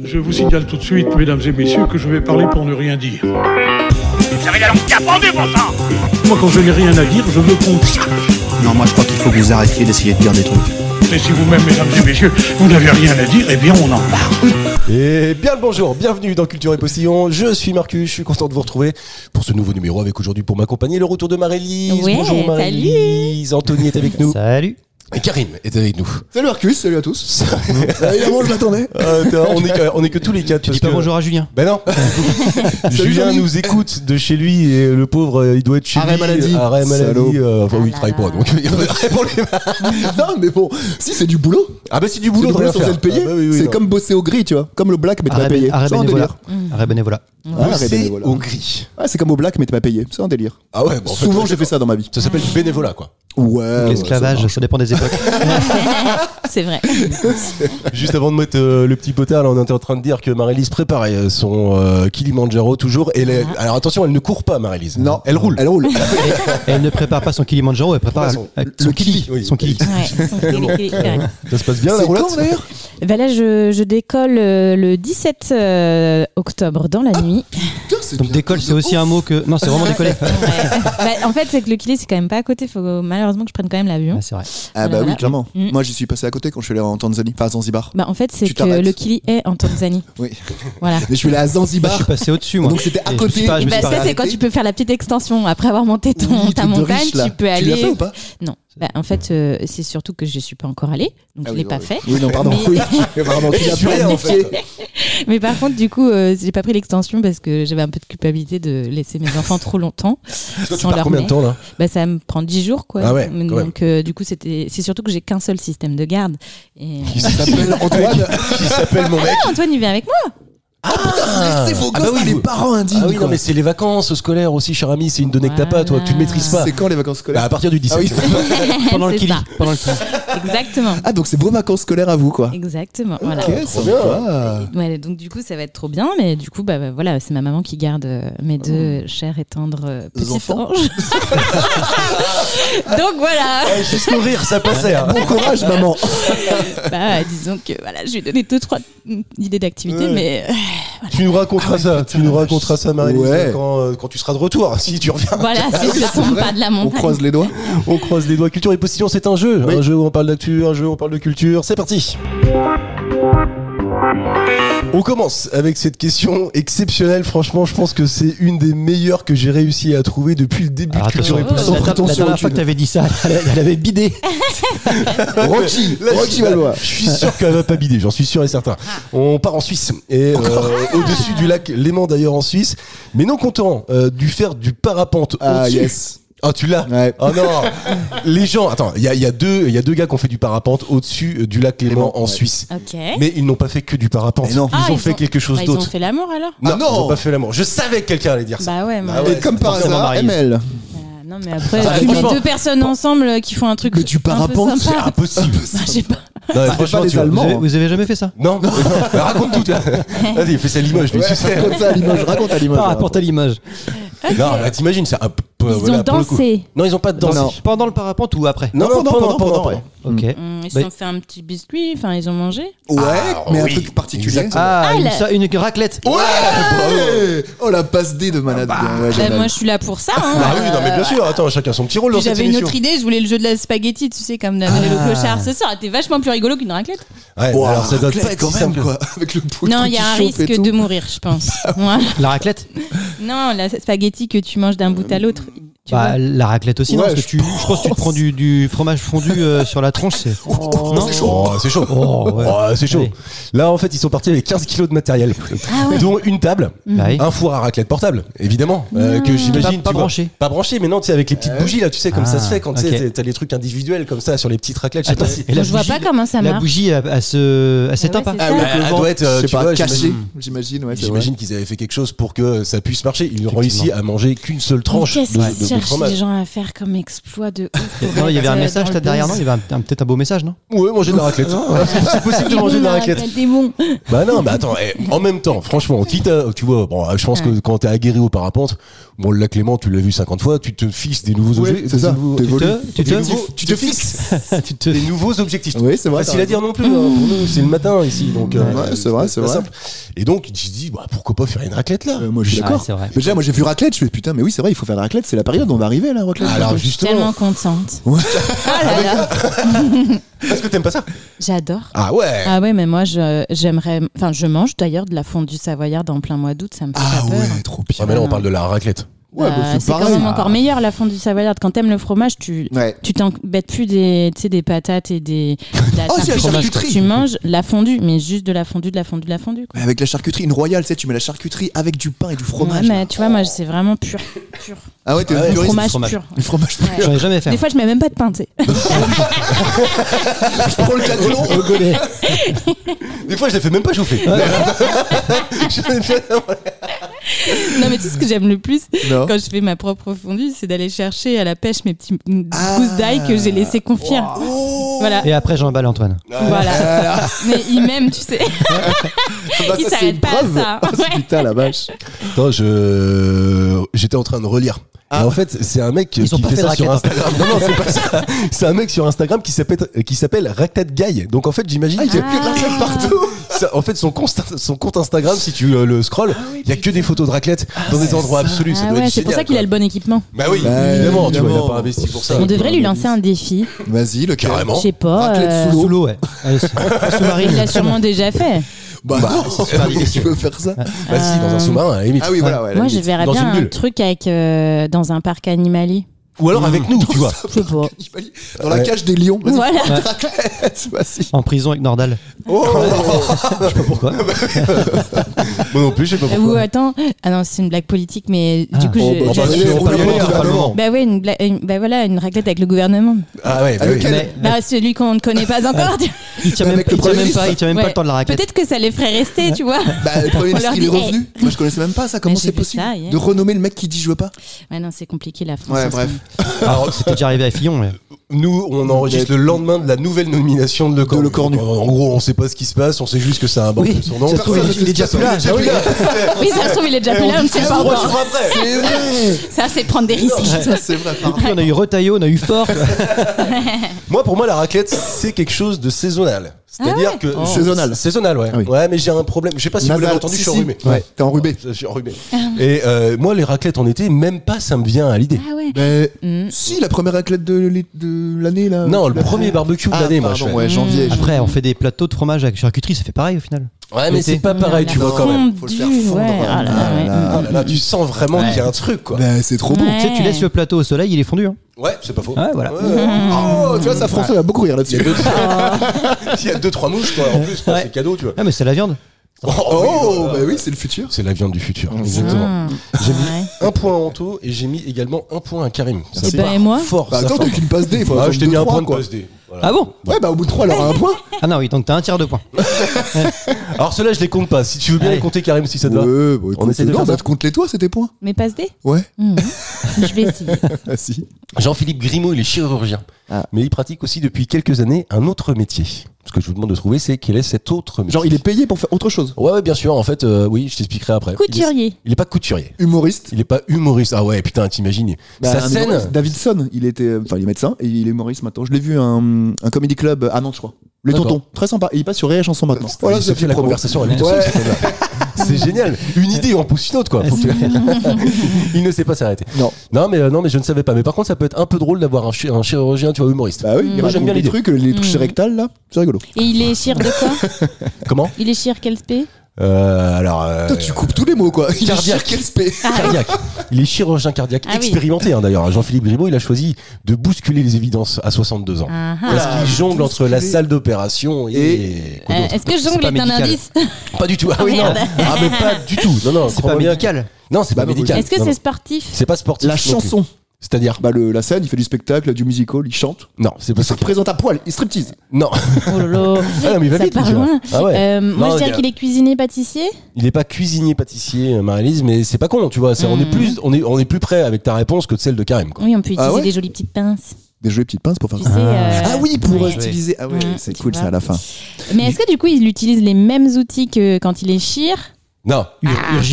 Je vous signale tout de suite, mesdames et messieurs, que je vais parler pour ne rien dire. Vous avez la langue qui a pendu, bon sang. Moi, quand je n'ai rien à dire, je me consacre. Non, moi je crois qu'il faut que vous arrêtiez d'essayer de dire des trucs. Mais si vous-même, mesdames et messieurs, vous n'avez rien à dire, eh bien, on en parle. Et bien le bonjour, bienvenue dans Culture et Postillon. Je suis Marcus, je suis content de vous retrouver pour ce nouveau numéro avec aujourd'hui pour m'accompagner le retour de Marie-Lise. Ouais, bonjour Marie-Lise, Anthony est avec nous. Salut. Et Karim est avec nous. Salut Marcus, salut à tous. Évidemment, je l'attendais. On est que tous les quatre. Tu dis pas bonjour à Julien? Ben non. Julien nous écoute de chez lui et le pauvre, il doit être chez Arrêt lui. maladie. Arrêt maladie. Enfin oui, il là travaille pas, là. donc il répond les... Non, mais bon, si c'est du boulot. Ah bah c'est du boulot de rien sans faire. être payé. Ah bah oui, C'est non. comme bosser au gris, tu vois. Comme le black, mais t'es pas payé. Arrêt C'est un bénévolat. délire. Arrêt bénévolat. Arrêt Bosser bénévolat. au gris. Ouais, c'est comme au black, mais t'es pas payé. C'est un délire. Ah ouais, bon, en fait, Souvent, j'ai fait ça dans ma vie. Ça s'appelle du bénévolat quoi. Ouais. L'esclavage, ça dépend des époques. C'est vrai. Juste avant de mettre le petit potard, là, on était en train de dire que Marie-Lise préparait son Kilimanjaro toujours. Et alors attention, elle ne court pas, Marie-Lise. Non. Elle roule. Elle roule. Et elle ne prépare pas son Kilimanjaro, elle prépare Son kili. Oui. Son kili. Ouais, son kili, ouais. Ça se passe bien la C'est roulette quand d'ailleurs Ben là, je décolle le 17 octobre dans la nuit. Putain, c'est Donc bien. décolle, c'est aussi un mot que. Non, c'est vraiment décoller. Ouais. Bah, en fait, c'est que le Kili, c'est quand même pas à côté. Faut malheureusement que je prenne quand même l'avion. Ah, c'est vrai. Ah bah Voilà. oui, clairement. Mm. Moi, j'y suis passé à côté quand je suis allé en Tanzanie. Enfin, à Zanzibar. Bah, en fait, c'est Tu que t'arrêtes. le Kili est en Tanzanie. Oui. Voilà. Mais je suis allé à Moi, je Zanzibar. suis passé au-dessus, moi. Donc c'était à Et côté. Je me suis pas Bah, ça, c'est arrêté. quand tu peux faire la petite extension. Après avoir monté Oui, ta truc de montagne, riche, là. tu peux Tu l'as fait aller. ou pas Non. Bah, en fait, c'est surtout que je suis pas encore allée. Donc, Ah je oui, l'ai non, pas oui. fait. Oui, non, pardon. Mais- Oui. Pardon, tu l'as rien, en fait. Mais par contre, du coup, j'ai pas pris l'extension parce que j'avais un peu de culpabilité de laisser mes enfants trop longtemps. Toi, tu sans pars leur combien de mets. temps là Bah, ça me prend 10 jours, quoi. Ah ouais, quand même. Donc, du coup, c'est surtout que j'ai qu'un seul système de garde. Et... Qui s'appelle Antoine. Qui s'appelle mon mec. Antoine, il vient avec moi. Laissez vos Ah gosses bah oui, à les vous- parents indignes. Ah oui, non, quoi. mais c'est les vacances scolaires aussi, cher ami. C'est une donnée que t'as pas, toi. Tu le maîtrises pas. C'est quand les vacances Bah, scolaires à partir du 17. Ah oui. Pendant le C'est Kili. ça. Pendant le Kili. Exactement. Ah, donc c'est vos vacances scolaires à vous, quoi. Exactement. Voilà. Ok, trop sympa. Ouais, donc du coup ça va être trop bien, mais du coup bah, voilà, c'est ma maman qui garde mes deux chers et tendres petits enfants. anges. Donc voilà. Jusqu'au rire, ça passait. Hein. Bon courage, maman. Bah, disons que voilà, je lui ai donné 2-3 idées d'activités, Ouais. mais Tu nous raconteras ça. Tu nous raconteras ça, Marie-Lise, Ouais. quand tu seras de retour. Si tu reviens. voilà, si je tombe pas de la On montagne. croise les doigts. On croise les doigts. Culture et Postillon, c'est un jeu. Oui. Un jeu où on parle d'actu, un jeu où on parle de culture. C'est parti. On commence avec cette question exceptionnelle. Franchement, je pense que c'est une des meilleures que j'ai réussi à trouver depuis le début Alors de Culture et attention, Postillon. Sans la prétention dernière fois que aucune. t'avais dit ça, elle avait bidé. Rocky Là, Rocky Balboa. Je suis sûr qu'elle va pas bider, j'en suis sûr et certain. On part en Suisse et au-dessus du lac Léman d'ailleurs en Suisse, mais non content du faire du parapente Ah au-dessus. yes. Ah tu l'as. Ouais. Oh non. Les gens, attends, il y a deux gars qui ont fait du parapente au-dessus du lac Léman en Ouais. Suisse. Ok. Mais ils n'ont pas fait que du parapente. Mais non. Ils ont fait quelque chose Ils ont d'autre. fait l'amour alors. Non, Ah non. ils ont pas fait l'amour. Je savais que quelqu'un allait dire ça. Bah ouais, moi. Ah ouais. Et comme par forcément hasard, Marie-Lise. ML. Non mais après, Ah, tu mets franchement. deux personnes ensemble qui font un truc. Mais tu un peu parapentes, C'est sympa. impossible. Bah, je sais pas. Non, mais Bah, franchement, pas les tu vois. Allemands. Vous avez jamais fait ça? Non, non. Mais raconte tout. Vas-y, fais ça à Limoges, lui, tu sais. Raconte ça à Limoges. Raconte à Limoges. Par rapport à l'image. Non, bah t'imagines, c'est un peu. Ils ont pour le coup. dansé. Non, ils ont pas dansé. Non. Pendant le parapente ou après? Non, pendant, ouais. Ok. Ils se Bah- sont fait un petit biscuit, enfin ils ont mangé. Ouais, Ah, mais un oui. truc particulier. Exactement. Ah, Ah, une raclette. Ouais. Oh la passe D de malade. Ouais, Bah, génial. moi je suis là pour ça. Hein. Bah oui, non, mais bien sûr, attends, chacun son petit rôle dans Puis cette j'avais une émission. autre idée, je voulais le jeu de la spaghetti, tu sais, comme d'amener le clochard. Ça aurait été vachement plus rigolo qu'une raclette. Ouais, Wow, alors ça doit raclette, pas être quand si même simple. quoi. Avec le poulet Non, il y a un risque de mourir, je pense. Voilà. La raclette? Non, la spaghetti que tu manges d'un bout à l'autre. Tu Bah, vois. la raclette aussi, non? Ouais, Parce que je pense que tu te prends du fromage fondu sur la tronche, c'est. Non? C'est chaud. Oh, c'est chaud. Oh, ouais. Oh, c'est chaud. Allez. Là, en fait, ils sont partis avec 15 kilos de matériel. Ah ouais. Dont une table, Bah oui. un four à raclette portable, évidemment. Que j'imagine. Pas tu vois. branché. Pas branché, mais non, tu sais, avec les petites bougies, là, tu sais, comme ça se fait quand tu ok. sais, t'as les trucs individuels comme ça sur les petites raclettes. Je sais pas si. Et la Je vois bougie- pas comment ça La marche. bougie, elle s'éteint ouais, pas. c'est Ah ça. oui, Bah, avec le elle vent. doit être, Je sais tu pas, vois, caché. J'imagine, ouais. c'est vrai. J'imagine qu'ils avaient fait quelque chose pour que ça puisse marcher. Ils ont réussi à manger qu'une seule Mais tranche qu'est-ce de qu'ils cherchent fromage. les gens à faire comme exploit de ouf pour Non, il y avait être, un message dans là le derrière, non? buzz. Il y avait peut-être un beau message, non? Ouais, manger de la raclette. C'est possible de manger de la raclette. Des bons. Bah non, mais attends, en même temps, franchement, quitte à, tu vois, bon, je pense que quand t'es aguerri au parapente, Bon, là, Clément, tu l'as vu 50 fois, tu te fixes des nouveaux objectifs. c'est ça. Tu te fixes des nouveaux objectifs. Oui, c'est vrai. Facile à dire non plus. Hein. Pour nous, c'est le matin ici. Donc, c'est vrai. pas simple. Et donc, il se dit, bah, pourquoi pas faire une raclette là Moi, je suis d'accord. c'est vrai. Mais déjà, moi, j'ai vu raclette. Je fais putain, mais oui, c'est vrai, il faut faire la raclette. C'est la période où on va arriver, la raclette. Alors, Je suis justement, tellement contente. Ouais. Ah là là. est-ce que t'aimes pas ça? J'adore. Ah ouais. Ah ouais, mais moi, je mange d'ailleurs de la fondue savoyarde en plein mois d'août, ça me fait pas peur. ouais, trop bien. Ah, mais là, on parle de la raclette. Ouais, bah, C'est quand pareil. même encore meilleur la fondue savoyarde. Quand t'aimes le fromage, tu t'embêtes plus des patates et de la Oh, c'est la charcuterie. charcuterie. Tu manges la fondue, mais juste de la fondue. Quoi. Mais avec la charcuterie, une royale, tu sais, tu mets la charcuterie avec du pain et du fromage. Ouais, mais tu vois, moi, c'est vraiment pur. Ah ouais, t'es Ah ouais, un puriste. Fromage pur. Du fromage pur. Ouais. J'en ai jamais fait. Des fois, je mets même pas de pain, tu sais. Je prends le cadelon. Des fois, je les fais même pas chauffer. Non, mais tu sais ce que j'aime le plus Non. quand je fais ma propre fondue, c'est d'aller chercher à la pêche mes petites gousses d'ail que j'ai laissé confire. Voilà. Et après, j'emballe Antoine. Voilà. Mais il m'aime, tu sais. Bah, Il ça, c'est s'arrête une pas à preuve. ça. Ah, c'est putain, la vache. Attends, j'étais en train de relire. Et en fait, c'est un mec qui sont pas fait fait ça de sur raclette, Instagram. Non, c'est pas ça. C'est un mec sur Instagram qui s'appelle Raclette Guy. Donc en fait, j'imagine qu'il y a que de raclette partout. En fait, son compte Instagram, si tu le scrolls, il y a que des photos de raclette dans des endroits absolus. Ça Ah doit ouais, être c'est pour génial, ça qu'il a quoi. le bon équipement. Bah oui, Bah, évidemment, tu vois, il a évidemment. pas investi pour ça. On devrait lui lancer un défi. Vas-y, le Carrément. Je sais pas. Raclette Sous l'eau, ouais. Allez, sous-marine. Il l'a sûrement déjà fait. Bah, non, super difficile. tu veux faire ça? Bah si, dans un sous-marin, à la limite. Ah oui, voilà, ouais. Moi, je verrais Dans bien une un bulle. truc avec dans un parc animalier. Ou alors avec nous, tu vois. Je sais pas. Dans la cage des lions. Vas-y, Voilà. raclette. Vas-y. En prison avec Nordal. Oh, Je sais pas pourquoi. Moi non plus, je sais pas Ou pourquoi. attends, ah non, c'est une blague politique, mais du coup, Oh, bah, bah, j'ai- tu veux on pas va y aller, voir hein, le gouvernement. bah ouais, bah voilà, une raclette avec le gouvernement. Ah ouais, bah oui. Lequel Bah celui qu'on ne connaît pas encore. Il tient même Avec le il tient Premier même pas Ouais. le temps de la raclette. Peut-être que ça les ferait rester, tu vois. Bah, le premier On ministre, leur il est dit, revenu. Moi, je connaissais même pas ça. Comment Mais c'est j'ai fait possible ça hier. de renommer le mec qui dit je veux pas? Ouais, non, c'est compliqué la France. Ouais, en ce bref. moment. Alors, c'était déjà arrivé à Fillon. Mais... Nous, on enregistre le lendemain de la nouvelle nomination de Le Cornu. Le Cornu. Donc, en gros, on sait pas ce qui se passe, on sait juste que c'est un banc Oui, de son nom. ça se trouve, il est déjà plus là. Ah oui, Oui, ça se trouve, il est déjà plus là, on ne sait pas encore. après. C'est vrai. Ça, c'est prendre des risques. C'est vrai, Et puis, on a eu Retaillot, on a eu Fort. Moi, pour moi, la raclette, c'est quelque chose de saisonnal. C'est-à-dire que. Saisonnal. Saisonnal, ouais. Ah oui. Ouais, mais j'ai un problème. Je sais pas si vous l'avez entendu, je suis enrhumé. Ouais, t'es enrhumé. Je suis enrhumé. Et moi, les raclettes en été, même pas ça me vient à l'idée. Ah ouais. Mais Mm. si, la première raclette de l'année, là. Non, tu le l'as premier fait barbecue de Ah, l'année, moi, je pardon, fais. ouais, janvier. Après, on fait des plateaux de fromage avec charcuterie, ça fait pareil au final. Ouais, mais c'est pas pareil, tu vois, quand même. Faut le faire Fondu, fondre. ouais. Ah là là, ouais. Ah là là, tu sens vraiment qu'il y a un truc, quoi. Bah, c'est trop bon. Ouais. Tu sais, tu laisses le plateau au soleil, il est fondu. Hein. Ouais, c'est pas faux. Ouais, voilà. Oh, tu vois, ça, François va beaucoup rire là-dessus. S'il y a 2-3 mouches, quoi, en plus, quoi, Ouais. c'est cadeau, tu vois. Ah, mais c'est la viande. Oh, bah oui, c'est le futur. C'est la viande du futur. Exactement. Ah. J'ai mis Ouais. un point à Anto et j'ai mis également un point à Karim. Ça Et se ben, part et moi fort. Bah, ça attends, part. t'as qu'une passe D. il faut Ah, attendre je t'ai mis un 2-3, point de quoi. PSD. Voilà. Ah bon? Ouais, bah, au bout de 3, elle aura un point. Ah non, oui, donc t'as un tiers de points. Alors ceux-là, je les compte pas. Si tu veux bien Allez. les compter, Karim, si ça te va. Ouais, bah, écoute, essaie de non, faire bah, ça. te compte les toi, c'était points. Mais passe des Ouais. Je vais essayer. Ah, si. Jean-Philippe Grimaud, il est chirurgien. Ah. Mais il pratique aussi depuis quelques années un autre métier. Ce que je vous demande de trouver, c'est quel est cet autre métier. Genre, il est payé pour faire autre chose. Ouais, bien sûr. En fait, oui, je t'expliquerai après. Couturier. Il est pas couturier. Humoriste. Il est pas humoriste. Ah ouais, putain, t'imagines. Bah, Sa un scène. humoriste. Davidson, il était, enfin, il est médecin et il est humoriste maintenant. Je l'ai vu un comedy club à Nantes, je crois. Les D'accord. Tontons, très sympa. Et il passe sur Rire et Chanson maintenant. Voilà, c'est ça fait la promo. conversation à lui tout Ouais. seul, c'est pas mal. C'est génial. Une idée en pousse une autre, quoi. Faut que- Il ne sait pas s'arrêter. Non. Non, mais je ne savais pas. Mais par contre, ça peut être un peu drôle d'avoir un chirurgien, tu vois, humoriste. Bah oui, il Moi, j'aime raconte bien les l'idée. trucs, les touches rectales là, c'est rigolo. Et il est chir de quoi Comment Il est chir quel spé Alors. Toi, tu coupes tous les mots quoi. Il est cardiaque. quel spé. Cardiaque. Il est chirurgien cardiaque Ah oui. expérimenté, hein, d'ailleurs. Jean-Philippe Grimaud, il a choisi de bousculer les évidences à 62 ans. Ah, ah. Parce qu'il jongle entre la salle d'opération et. Quoi d'autre Est-ce que C'est jongle pas est un médical. indice Pas du tout. Ah Oh, oui, non. merde. Ah, mais pas du tout. Non, non. C'est pas crois-moi bien. médical. Non, c'est pas Bah, non, médical. Est-ce que Non, c'est non. sportif C'est pas sportif. La non plus. chanson. C'est-à-dire Bah la scène, il fait du spectacle, du musical, il chante. Non, c'est pas Il se ça. présente à poil, il striptease. Non. Oh là là. Ah non, mais il va Ça vite, part tu vois. loin. Ah ouais. Moi, Non, je dirais qu'il est cuisinier pâtissier. Il est pas cuisinier pâtissier, Marie-Lise, mais c'est pas con, tu vois. On est plus près avec ta réponse que celle de Karim, quoi. Oui, on peut utiliser Ah ouais des jolies petites pinces. Des jolies petites pinces pour faire Tu ça. sais, Ah oui, pour ouais. styliser. Ah ouais, Ouais, c'est tu cool vois. ça à la fin. Mais est-ce que du coup, il utilise les mêmes outils que quand il est chir Non.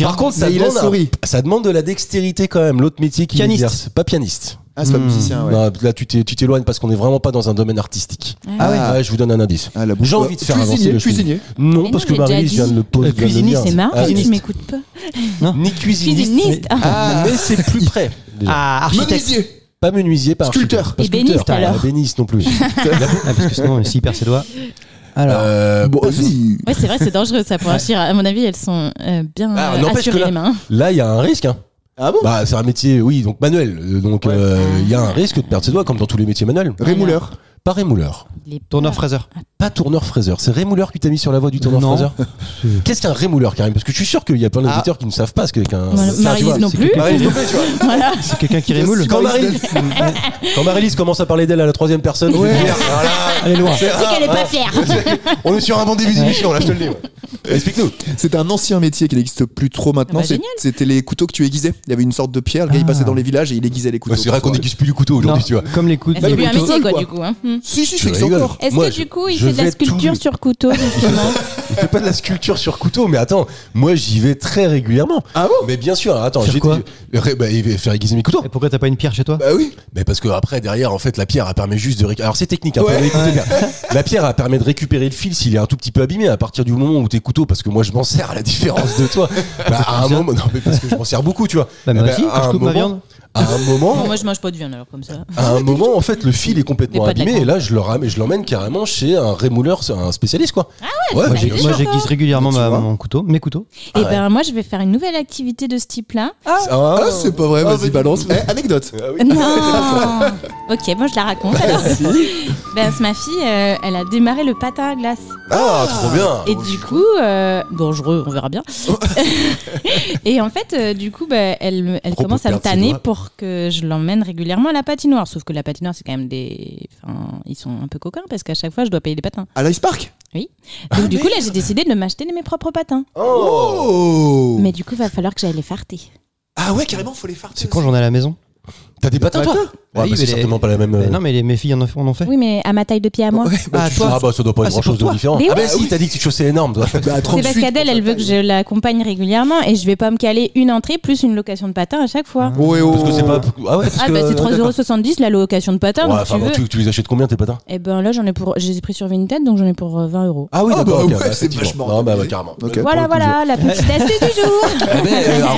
Par contre, ça Mais il a demande, souri. ça demande de la dextérité quand même. L'autre métier qui Pianiste. exerce. Pas pianiste. Ah, c'est pas musicien, ouais. Non, là, tu t'éloignes parce qu'on est vraiment pas dans un domaine artistique. Ah ouais. Je vous donne un indice. Ah, la bouche. J'ai envie de faire avancer le film. Cuisinier. Non, Mais parce non, que j'ai Marie déjà vient de le poser. Cuisinier, C'est marrant, tu Cuisinier. m'écoutes pas. Ni cuisiniste. Cuisiniste. Mais c'est plus près. déjà. Ah, architecte. Menuisier. Pas menuisier, pas Sculpteur. architecte, pas Et béniste, sculpteur, alors. pas béniste non plus. Ah, parce que sinon, s'il perd ses doigts. Alors. Bon, si. Ouais, c'est vrai, c'est dangereux ça pour un chien. À mon avis, elles sont bien N'empêche que assurées là, les mains. là, il y a un risque. Hein. Ah bon? Bah, c'est un métier, oui, donc manuel. Donc, il y a un risque de perdre ses doigts, comme dans tous les métiers manuels. Rémouleur. Pas rémouleur. Tourneur fraiseur. Pas tourneur-fraiseur. C'est rémouleur qui t'a mis sur la voie du Non. tourneur-fraiseur. Qu'est-ce qu'un rémouleur, Karim? Parce que je suis sûr qu'il y a plein d'auditeurs qui ne savent pas ce qu'est un. Voilà, Tiens, tu Marie-Lise vois, non c'est plus. que- Marie-Lise non plus, tu vois. Voilà. C'est quelqu'un qui rémoule. Quand Marie-Lise commence à parler d'elle à la troisième personne, je vais dire, voilà, Elle est loin. C'est qu'elle est pas fière. on est sur un bon début d'émission, là, je te le dis. Ouais. Explique-nous. C'était un ancien métier qui n'existe plus trop maintenant. Ah bah, génial. C'était les couteaux que tu aiguisais. Il y avait une sorte de pierre. Le gars, il passait dans les villages et il aiguisait les couteaux. Ouais, c'est vrai qu'on n'aiguise plus du couteau aujourd'hui, tu vois. Comme les coups de. C'est plus un couteau, métier quoi quoi. du coup. Hein. Si, Je ça existe rigole. encore. Est-ce Moi, que du coup il je fait de la vais tout sculpture lui- sur couteau justement? Il fait pas de la sculpture sur couteau, mais attends, moi j'y vais très régulièrement. Ah bon? Mais bien sûr, attends, Faire quoi il va faire aiguiser mes couteaux. Et pourquoi t'as pas une pierre chez toi? Bah oui. Mais parce que après derrière en fait la pierre elle permet juste de récupérer. Alors c'est technique hein, Ouais. pas écoutez bien. La pierre elle permet de récupérer le fil s'il est un tout petit peu abîmé à partir du moment où tes couteaux parce que moi je m'en sers à la différence de toi. Bah, à un moment non mais parce que je m'en sers beaucoup tu vois. Bah, moi Eh ben, aussi, à quand je un coupe ma moment- viande. À un moment Bon, moi je mange pas de viande alors comme ça. à un moment en fait le fil est complètement Mais pas de la abîmé et viande. là je le ramène je l'emmène carrément chez un rémouleur un spécialiste quoi. Ah ouais. Moi, bien sûr. Moi, j'aiguise régulièrement Tu vois. mon couteau, mes couteaux. Et ouais. ben moi je vais faire une nouvelle activité de ce type-là. Ah, c'est pas vrai. Vas-y, balance. Anecdote. Non. Ok, moi je la raconte alors. Ben c'est ma fille, elle a démarré le patin à glace. Ah trop bien. Et du coup, dangereux, on verra bien. Et en fait, du coup, bah, elle Propos commence de à me perdre ses tanner doigts. pour que je l'emmène régulièrement à la patinoire. Sauf que la patinoire, c'est quand même des. Enfin, ils sont un peu coquins parce qu'à chaque fois, je dois payer des patins. À l'Ice Park. Donc, du coup, là, j'ai décidé de m'acheter mes propres patins. Oh. Mais du coup, va falloir que j'aille les farter. Ah ouais, carrément, faut les faire. C'est quand j'en ai à la maison. T'as des patins toi? Ouais, Oui, bah, c'est mais certainement pas la même. Non, mais mes filles en ont fait. Oui, mais à ma taille de pied à moi. Ouais, bah, Ah, tu- toi. Ah bah ça doit pas Ah, être c'est grand chose pour de toi. différent. Mais Ah bah oui. si t'as dit que tu chaussais énorme toi. Bah, C'est 38 parce qu'Adèle, elle veut que je l'accompagne régulièrement et je vais pas me caler une entrée plus une location de patins à chaque fois. Oh, et oh. Parce que c'est pas. Ah ouais. Parce Ah que... bah c'est d'accord. 3,70€ la location de patins, Ouais, donc enfin tu bon, veux. tu les achètes combien tes patins? Et ben là, je les ai pris sur Vinted, donc j'en ai pour 20€. Ah oui, Ah d'accord. bah ok, ouais, c'est effectivement. vachement Non, bah bien. ouais, carrément. Ok. Voilà, voilà, la petite astuce du jour. Eh ben, alors,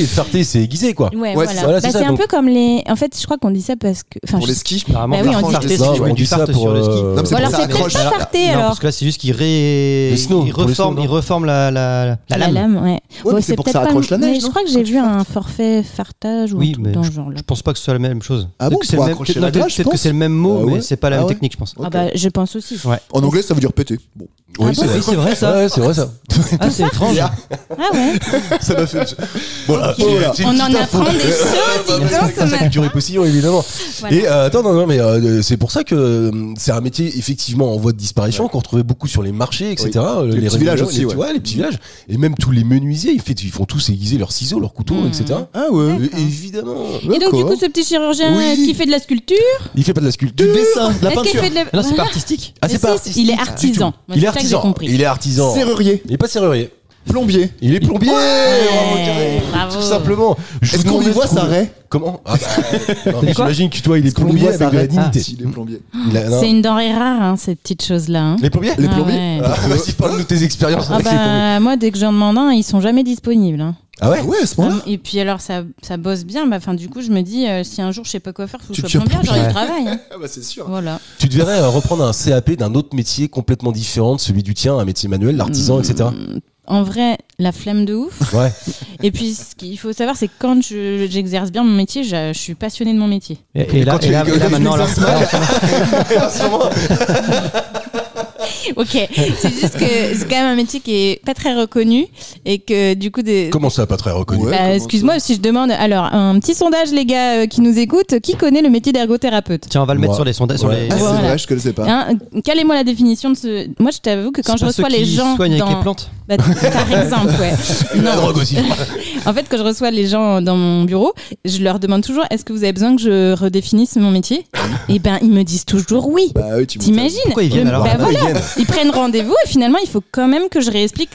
farter, c'est aiguisé quoi. Ouais, Ouais, voilà. voilà, c'est Bah, ça, c'est un donc. peu comme les. En fait, je crois qu'on dit ça parce que. Enfin, Pour je- les skis. Apparemment, Bah oui, on dit farter, ça. c'est tu mets on du dit ça fart pour, sur le ski. Non, mais c'est Ou alors pour c'est ça peut-être accroche. pas farté Non, alors. parce que là, c'est juste qu'ils Le snow, pour le snow, non reforment la La lame. lame, ouais. Ouais, mais Ouais, c'est pour que peut-être ça pas- accroche la neige, Mais je non crois que j'ai vu un forfait fartage ou un Oui, truc mais dans ce genre-là. je pense pas que ce soit la même chose. Ah Peut-être bon, que c'est pour le même- accrocher peut-être- la non, peut-être glace, je que pense. c'est le même mot, Ah ouais. mais c'est pas la Ah même ouais. technique, je pense. Ah bah, je pense aussi. Ouais. En anglais, ça veut dire péter. Bon. Oui, Ah c'est bon vrai. Oui, c'est vrai ça. Ouais, c'est vrai ça. Ah, c'est étrange. Ah ouais. Ça m'a fait. Voilà. c'est une On en petite info. apprend des choses, dis donc, ce Grâce à Culture et matin. Postillon, évidemment. Voilà. Et attends, non, mais c'est pour ça que c'est un métier effectivement en voie de disparition qu'on retrouvait beaucoup sur les marchés, etc. Les petits villages aussi, les petits villages. Et même tous les menuisiers, ils font tous aiguiser leurs ciseaux, leurs couteaux, etc. Ah ouais. Évidemment. Et donc, du D'accord. coup, ce petit chirurgien Oui. qui fait de la sculpture, Il fait pas de la sculpture. Du dessin, de la est-ce qu'il peinture. fait de la. Non, c'est pas artistique. Ah, c'est Mais pas si, artistique. il est du artisan. tout. Moi, Il est c'est ça que j'ai artisan. compris. Il est artisan. Serrurier. Il est pas serrurier. Plombier. Il est plombier. Ouais, bravo. Tout simplement. Je Est-ce vous qu'on demande lui de voit sa trouver- raie? Comment Ah bah, non, mais Quoi j'imagine que toi, il est Est-ce qu'on lui plombier voit sa avec de la raie? dignité. S'il est plombier. Non. C'est une denrée rare, hein, ces petites choses-là. hein. Les plombiers Les Ah plombiers. ouais. Ah, vas-y, parle de tes expériences Ah avec les plombiers. bah, moi, dès que j'en demande un, ils sont jamais disponibles. hein. Ah ouais Ouais, à ce moment-là. Et puis alors, ça bosse bien. Bah, fin, du coup, je me dis, si un jour je sais pas quoi faire, faut que Tu je sois deviens plombière, j'aurai du plombier. travail. hein. Ah bah c'est sûr. Voilà. Tu devrais reprendre un CAP d'un autre métier complètement différent de celui du tien, un métier manuel, l'artisan, etc. En vrai, la flemme de ouf. Ouais. Et puis, ce qu'il faut savoir, c'est que quand j'exerce bien mon métier, je suis passionnée de mon métier. Et là, maintenant, alors, Ok, c'est juste que c'est quand même un métier qui est pas très reconnu et que du coup Comment ça, pas très reconnu Ouais. Bah, comment excuse-moi si je demande. Alors, un petit sondage, les gars qui nous écoutent, qui connaît le métier d'ergothérapeute? tiens, on va le mettre Moi. sur les sondages. Sur Ouais. les... Ah, c'est Voilà. vrai, je connaissais pas. Hein, quelle est moi la définition de ce. Moi, je t'avoue que quand C'est je pas ceux reçois les qui gens. soignent avec dans- les plantes. Bah, par exemple, ouais. La drogue aussi. En fait, quand je reçois les gens dans mon bureau, je leur demande toujours est-ce que vous avez besoin que je redéfinisse mon métier ? Et ben ils me disent toujours oui. Bah oui, tu T'imagines ? Pourquoi ils viennent alors ? Bah voilà, ils prennent rendez-vous et finalement il faut quand même que je réexplique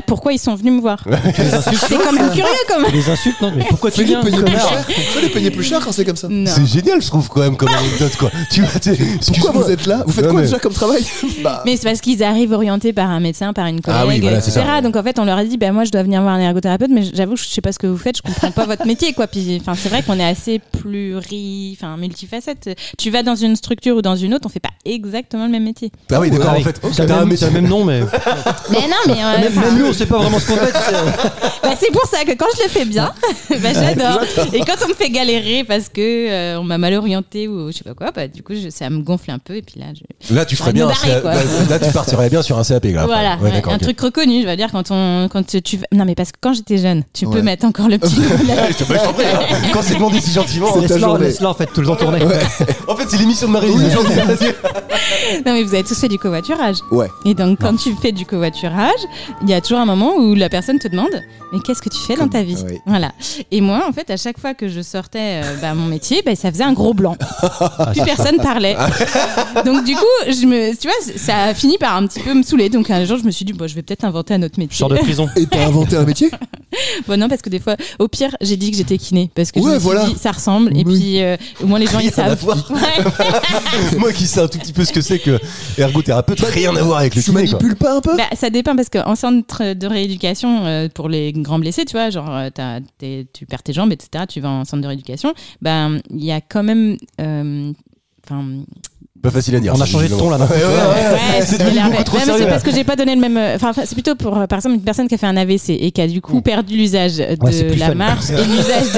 pourquoi ils sont venus me voir. C'est quand même curieux quand même. Les insultes, non, mais pourquoi tu Fais-les viens, payer plus connard ? cher. Fais-les payer plus cher quand c'est comme ça. Non. C'est génial, je trouve, quand même, comme anecdote, quoi. Tu vois, Pourquoi vous êtes là ? Vous faites Non, quoi mais- déjà comme travail ? Bah, Mais c'est parce qu'ils arrivent orientés par un médecin, par une collègue, Ah oui, voilà, c'est etc. ça. Donc en fait, on leur a dit, moi je dois venir voir un ergothérapeute, mais j'avoue que je sais pas ce que vous faites, je comprends pas votre métier, quoi. Puis, c'est vrai qu'on est assez multifacette. Tu vas dans une structure ou dans une autre, on fait pas exactement le même métier. Ah oui, d'accord, Ah en oui. fait. C'est t'as un le métier. même nom, mais Mais non, mais même nous, on sait pas vraiment ce qu'on fait. c'est pour ça que quand je le fais bien, j'adore. Et quand on me fait galérer parce que on m'a mal orienté ou je sais pas quoi, du coup ça me gonfle un peu et puis Là, tu ferais Ah, bien. nous barrer, quoi. Là, tu partirais bien sur un CAP, là. voilà, Ouais, d'accord, un ok. truc reconnu, je veux dire quand tu vas... Non mais parce que quand j'étais jeune, tu peux Ouais. mettre encore le petit Je te prie, hein. Quand c'est demandé si gentiment. C'est ta Laisse-la, journée. laisse-la en fait, tout le temps tourner. En fait, c'est l'émission de Marie. Non mais vous avez tous fait du covoiturage. ouais. Et donc quand tu fais du covoiturage, il y a toujours un moment où la personne te demande mais qu'est-ce que tu fais dans ta vie ? oui. Voilà. Et moi en fait à chaque fois que je sortais mon métier, ça faisait un gros blanc. Plus personne parlait. Donc du coup, tu vois, ça a fini par un petit peu me saouler. Donc un jour je me suis dit je vais peut-être inventer un autre métier. Je sors de prison. Et t'as inventé un métier ? Bon non parce que des fois au pire, j'ai dit que j'étais kiné parce que je Ouais, me suis voilà. dit ça ressemble et Oui. puis au moins les gens ils Rien à savent. voir. Ouais. Moi qui sais un tout petit peu ce que c'est que ergothérapeute, rien à voir avec le Tu kiné, quoi. manipules pas un peu ? Ça dépend parce qu'en centre de rééducation pour les grands blessés, tu vois, genre tu perds tes jambes, etc. Tu vas en centre de rééducation, il y a quand même, Pas facile à dire. On a changé de ton là. Ouais, c'est devenu beaucoup trop mais sérieux. c'est parce que j'ai pas donné le même. C'est plutôt pour par exemple une personne qui a fait un AVC et qui a du coup perdu l'usage c'est de plus la fun. marche et l'usage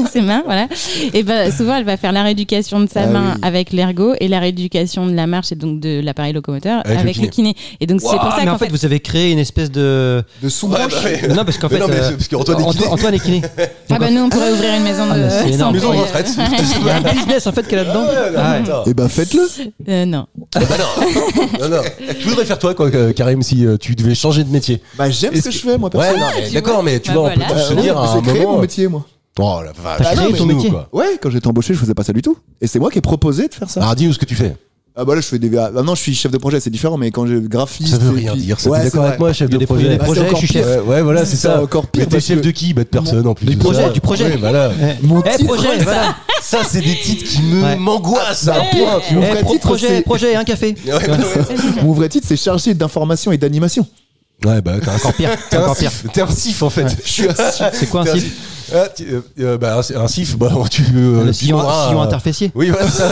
de ses mains, voilà. Et souvent elle va faire la rééducation de sa Ah main oui. avec l'ergo et la rééducation de la marche et donc de l'appareil locomoteur Avec avec le le kiné. Et donc c'est pour ça Mais qu'en en fait, vous avez créé une espèce de. De sous-branche ? Non, parce qu'en Mais fait. non, mais c'est parce qu'Antoine est kiné. Antoine est kiné. nous on pourrait ouvrir une maison mais c'est de énorme. Maison de santé. retraite. Il y a un business en fait qu'elle a dedans. Ah ouais. Eh ben faites-le. Non. Non. Tu voudrais faire toi, quoi, Karim, si tu devais changer de métier? Bah j'aime ce Est-ce que je fais moi Ouais, perso. non, mais tu d'accord, vois. mais tu Bah vois, on peut voilà. tous se dire à un J'ai créé moment. mon métier moi. Oh la vache. T'as créé mais ton nous, métier. quoi. Ouais, quand j'étais embauché, je faisais pas ça du tout. Et c'est moi qui ai proposé de faire ça. Alors dis-nous ce que tu fais. Ah bah là je fais des non, je suis chef de projet, c'est différent, mais quand j'ai graphiste. Ça veut et rien puis- dire. Ça, Ouais, t'es c'est d'accord avec vrai. moi, chef Il y a de des projet? des projets, c'est je suis encore chef. Ouais, voilà, c'est ça. encore pire. Mais t'es parce chef que de qui? Bah de personne en plus. Du de projet, ça. du projet. Ouais, voilà. Mon Eh, titre, projet, c'est voilà. Ça, c'est des titres qui me Ouais. m'angoissent à un point. Tu Mon vois. vrai titre, projet, c'est- projet, un café. Mon vrai titre, c'est chargé d'information et d'animation. Ouais, bah t'es Encore pire. T'es un Encore pire. sif. T'es un sif en fait. Je suis un sif. C'est quoi un T'es sif? Bah un sif, bah tu Le sillon demanderas, sillon interfécier. Oui, voilà, c'est ça.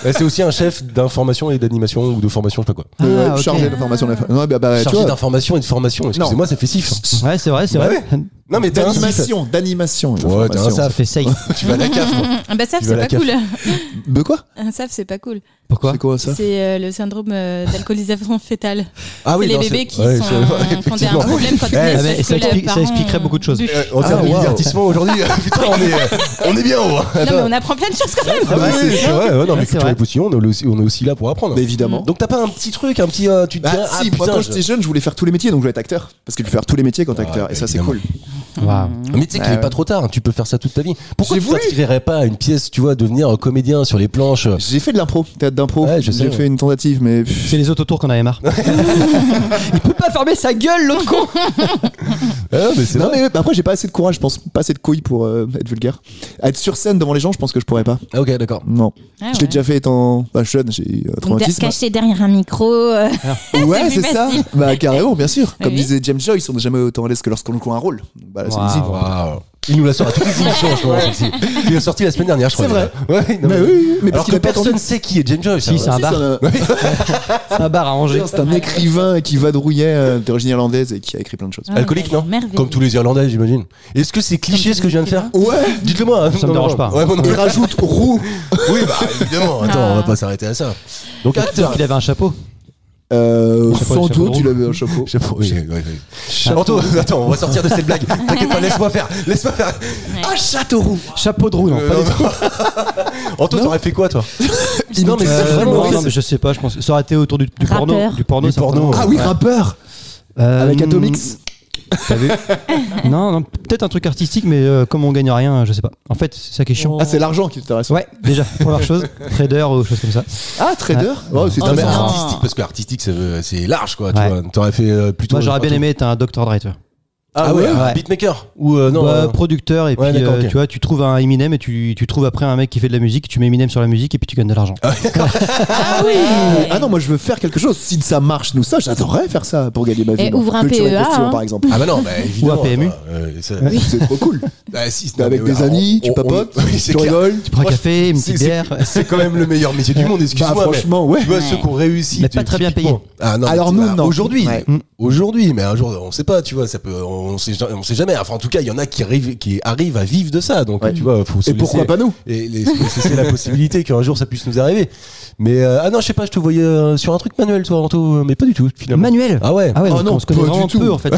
Ouais. C'est aussi un chef d'information et d'animation ou de formation, je sais pas quoi. Ah, ok. Chargé d'information. Ouais, bah, tu Chargé vois, d'information et de formation. Excusez-moi, ça fait sif. Ouais, c'est vrai, c'est Bah vrai. Non, mais t'es un sif. d'animation. Ouais, t'es un Ça saf. fait safe. Tu vas à la CAF, quoi. SAF, Tu vas à c'est la pas CAF. cool. De quoi? Un SAF, c'est pas cool. Pourquoi? C'est quoi ça? C'est le syndrome d'alcoolisation fétale. Ah C'est oui, les non, bébés qui ouais, font des effectivement. problème quand ils Ah, naissent mais parce ça que les explique- ça parents expliquerait beaucoup de choses. bûchent. En termes de wow. divertissement aujourd'hui, putain, on est bien haut. hein. Non, mais Attends. on apprend plein de choses quand même. Ah bah oui, c'est vrai. Ouais, non, Ouais, mais c'est culture vrai. et potion, on est aussi là pour apprendre. Bah, évidemment. Donc t'as pas un petit truc, un petit, tu te Bah, dis, ah si, moi putain, quand j'étais jeune, je voulais faire tous les métiers, donc je voulais être acteur. Parce que tu peux faire tous les métiers quand t'es Ah, acteur, et ça c'est évidemment. cool. Waouh. Mais tu sais qu'il est Ouais. pas trop tard, tu peux faire ça toute ta vie. Pourquoi J'ai tu voulu. t'inscrirais pas à une pièce, tu vois, devenir comédien sur les planches? J'ai fait de l'impro, théâtre d'impro. Ouais, je sais, J'ai ouais. fait une tentative, mais C'est les autres autour qu'on avait marre. Il peut pas fermer sa gueule, l'autre con. Ah, mais c'est non, vrai. mais après j'ai pas assez de courage, je pense, pas assez de couilles pour être vulgaire. Être sur scène devant les gens, je pense que je pourrais pas. Ah, ok, d'accord. Non. Ah, Je l'ai ouais. déjà fait étant jeune, j'ai Donc, traumatisme. caché derrière un micro. Ouais, c'est c'est plus ça. facile. Bah carrément, bien sûr. Comme Oui. disait James Joyce, on n'est jamais autant à l'aise que lorsqu'on joue un rôle. Bah là, c'est Waouh. easy. Waouh. Il nous la sort à toutes les émissions en ce moment, celle-ci. Il est sorti la semaine dernière, je crois. C'est vrai. déjà. Ouais, non, Mais oui, mais parce Alors qu'il que a pas personne attendu. sait qui est James Joyce. Si, hein. c'est un bar. C'est un bar à Angers. C'est un écrivain qui vadrouillait d'origine irlandaise et qui a écrit plein de choses. Ah, Alcoolique, non? merveilleux. Comme tous les Irlandais, j'imagine. Est-ce que c'est cliché ce que je viens de faire? Ouais. Dites-le moi. Ça me dérange pas. Ouais, moi non. Il rajoute roux. Oui, bah évidemment. Attends, on va pas s'arrêter à ça. Donc acteur. Il avait un chapeau. Sans chapeau doute, roux. il avait un chapeau. Chapeau, oui, oui. Anto, attends, on va sortir de cette blague. T'inquiète pas, laisse-moi faire. Laisse-moi faire. Ah, château roux. Chapeau de roue, non, pas du tout. Anto, t'aurais fait quoi, toi? Non, mais c'est Non, vraiment. non, mais je sais pas, je pense que ça aurait été autour du porno. Rappeur. Du porno, Du porno. certainement. Ah oui, rappeur. Avec Atomix. T'as vu? Non, peut-être un truc artistique, mais comme on gagne rien, je sais pas. En fait, c'est ça qui est chiant. Ah, c'est l'argent qui t'intéresse. Ouais, déjà, première chose, trader ou choses comme ça. Ah, trader. Oh, c'est Non, mais non. artistique, parce que artistique, c'est large, quoi. Tu Ouais. vois. T'aurais fait plutôt. Moi, j'aurais bien aimé être un Dr. Dre, tu vois. Ah ouais, Ouais. beatmaker ou non Producteur, et Ouais, puis d'accord, ok. tu vois, tu trouves un Eminem et tu trouves après un mec qui fait de la musique, tu mets Eminem sur la musique et puis tu gagnes de l'argent. Ah oui. Ah non, moi je veux faire quelque chose. Si ça marche, nous, ça, j'adorerais faire ça pour gagner ma vie. Et moi. ouvre un Culture et PEA, festival, hein. par exemple. Ah bah non, bah évidemment. Ou un PMU. Oui, c'est trop cool. Bah, si, T'es avec des amis, tu papotes, oui, c'est tu clair. rigoles. Tu prends un café, une petite C'est- bière. C'est quand même le meilleur métier du monde, excuse-moi. Bah, franchement, mais ouais. Tu vois, ceux qui ont réussi. Mais pas très bien typiquement. Ah non, Alors mais, nous, bah, non. Aujourd'hui, Ouais. aujourd'hui, mais un jour, on sait pas, tu vois, ça peut, on sait jamais. Enfin, en tout cas, il y en a qui arrivent à vivre de ça. Donc, Ouais. tu vois, faut se Et pourquoi laisser- pas nous? Et c'est la possibilité qu'un jour ça puisse nous arriver. Mais ah non, je sais pas, je te voyais sur un truc manuel, toi, Anto, mais pas du tout finalement. Manuel. Ah ouais. Ah ouais, Oh donc non, on se connaît pas du vraiment tout. peu en fait.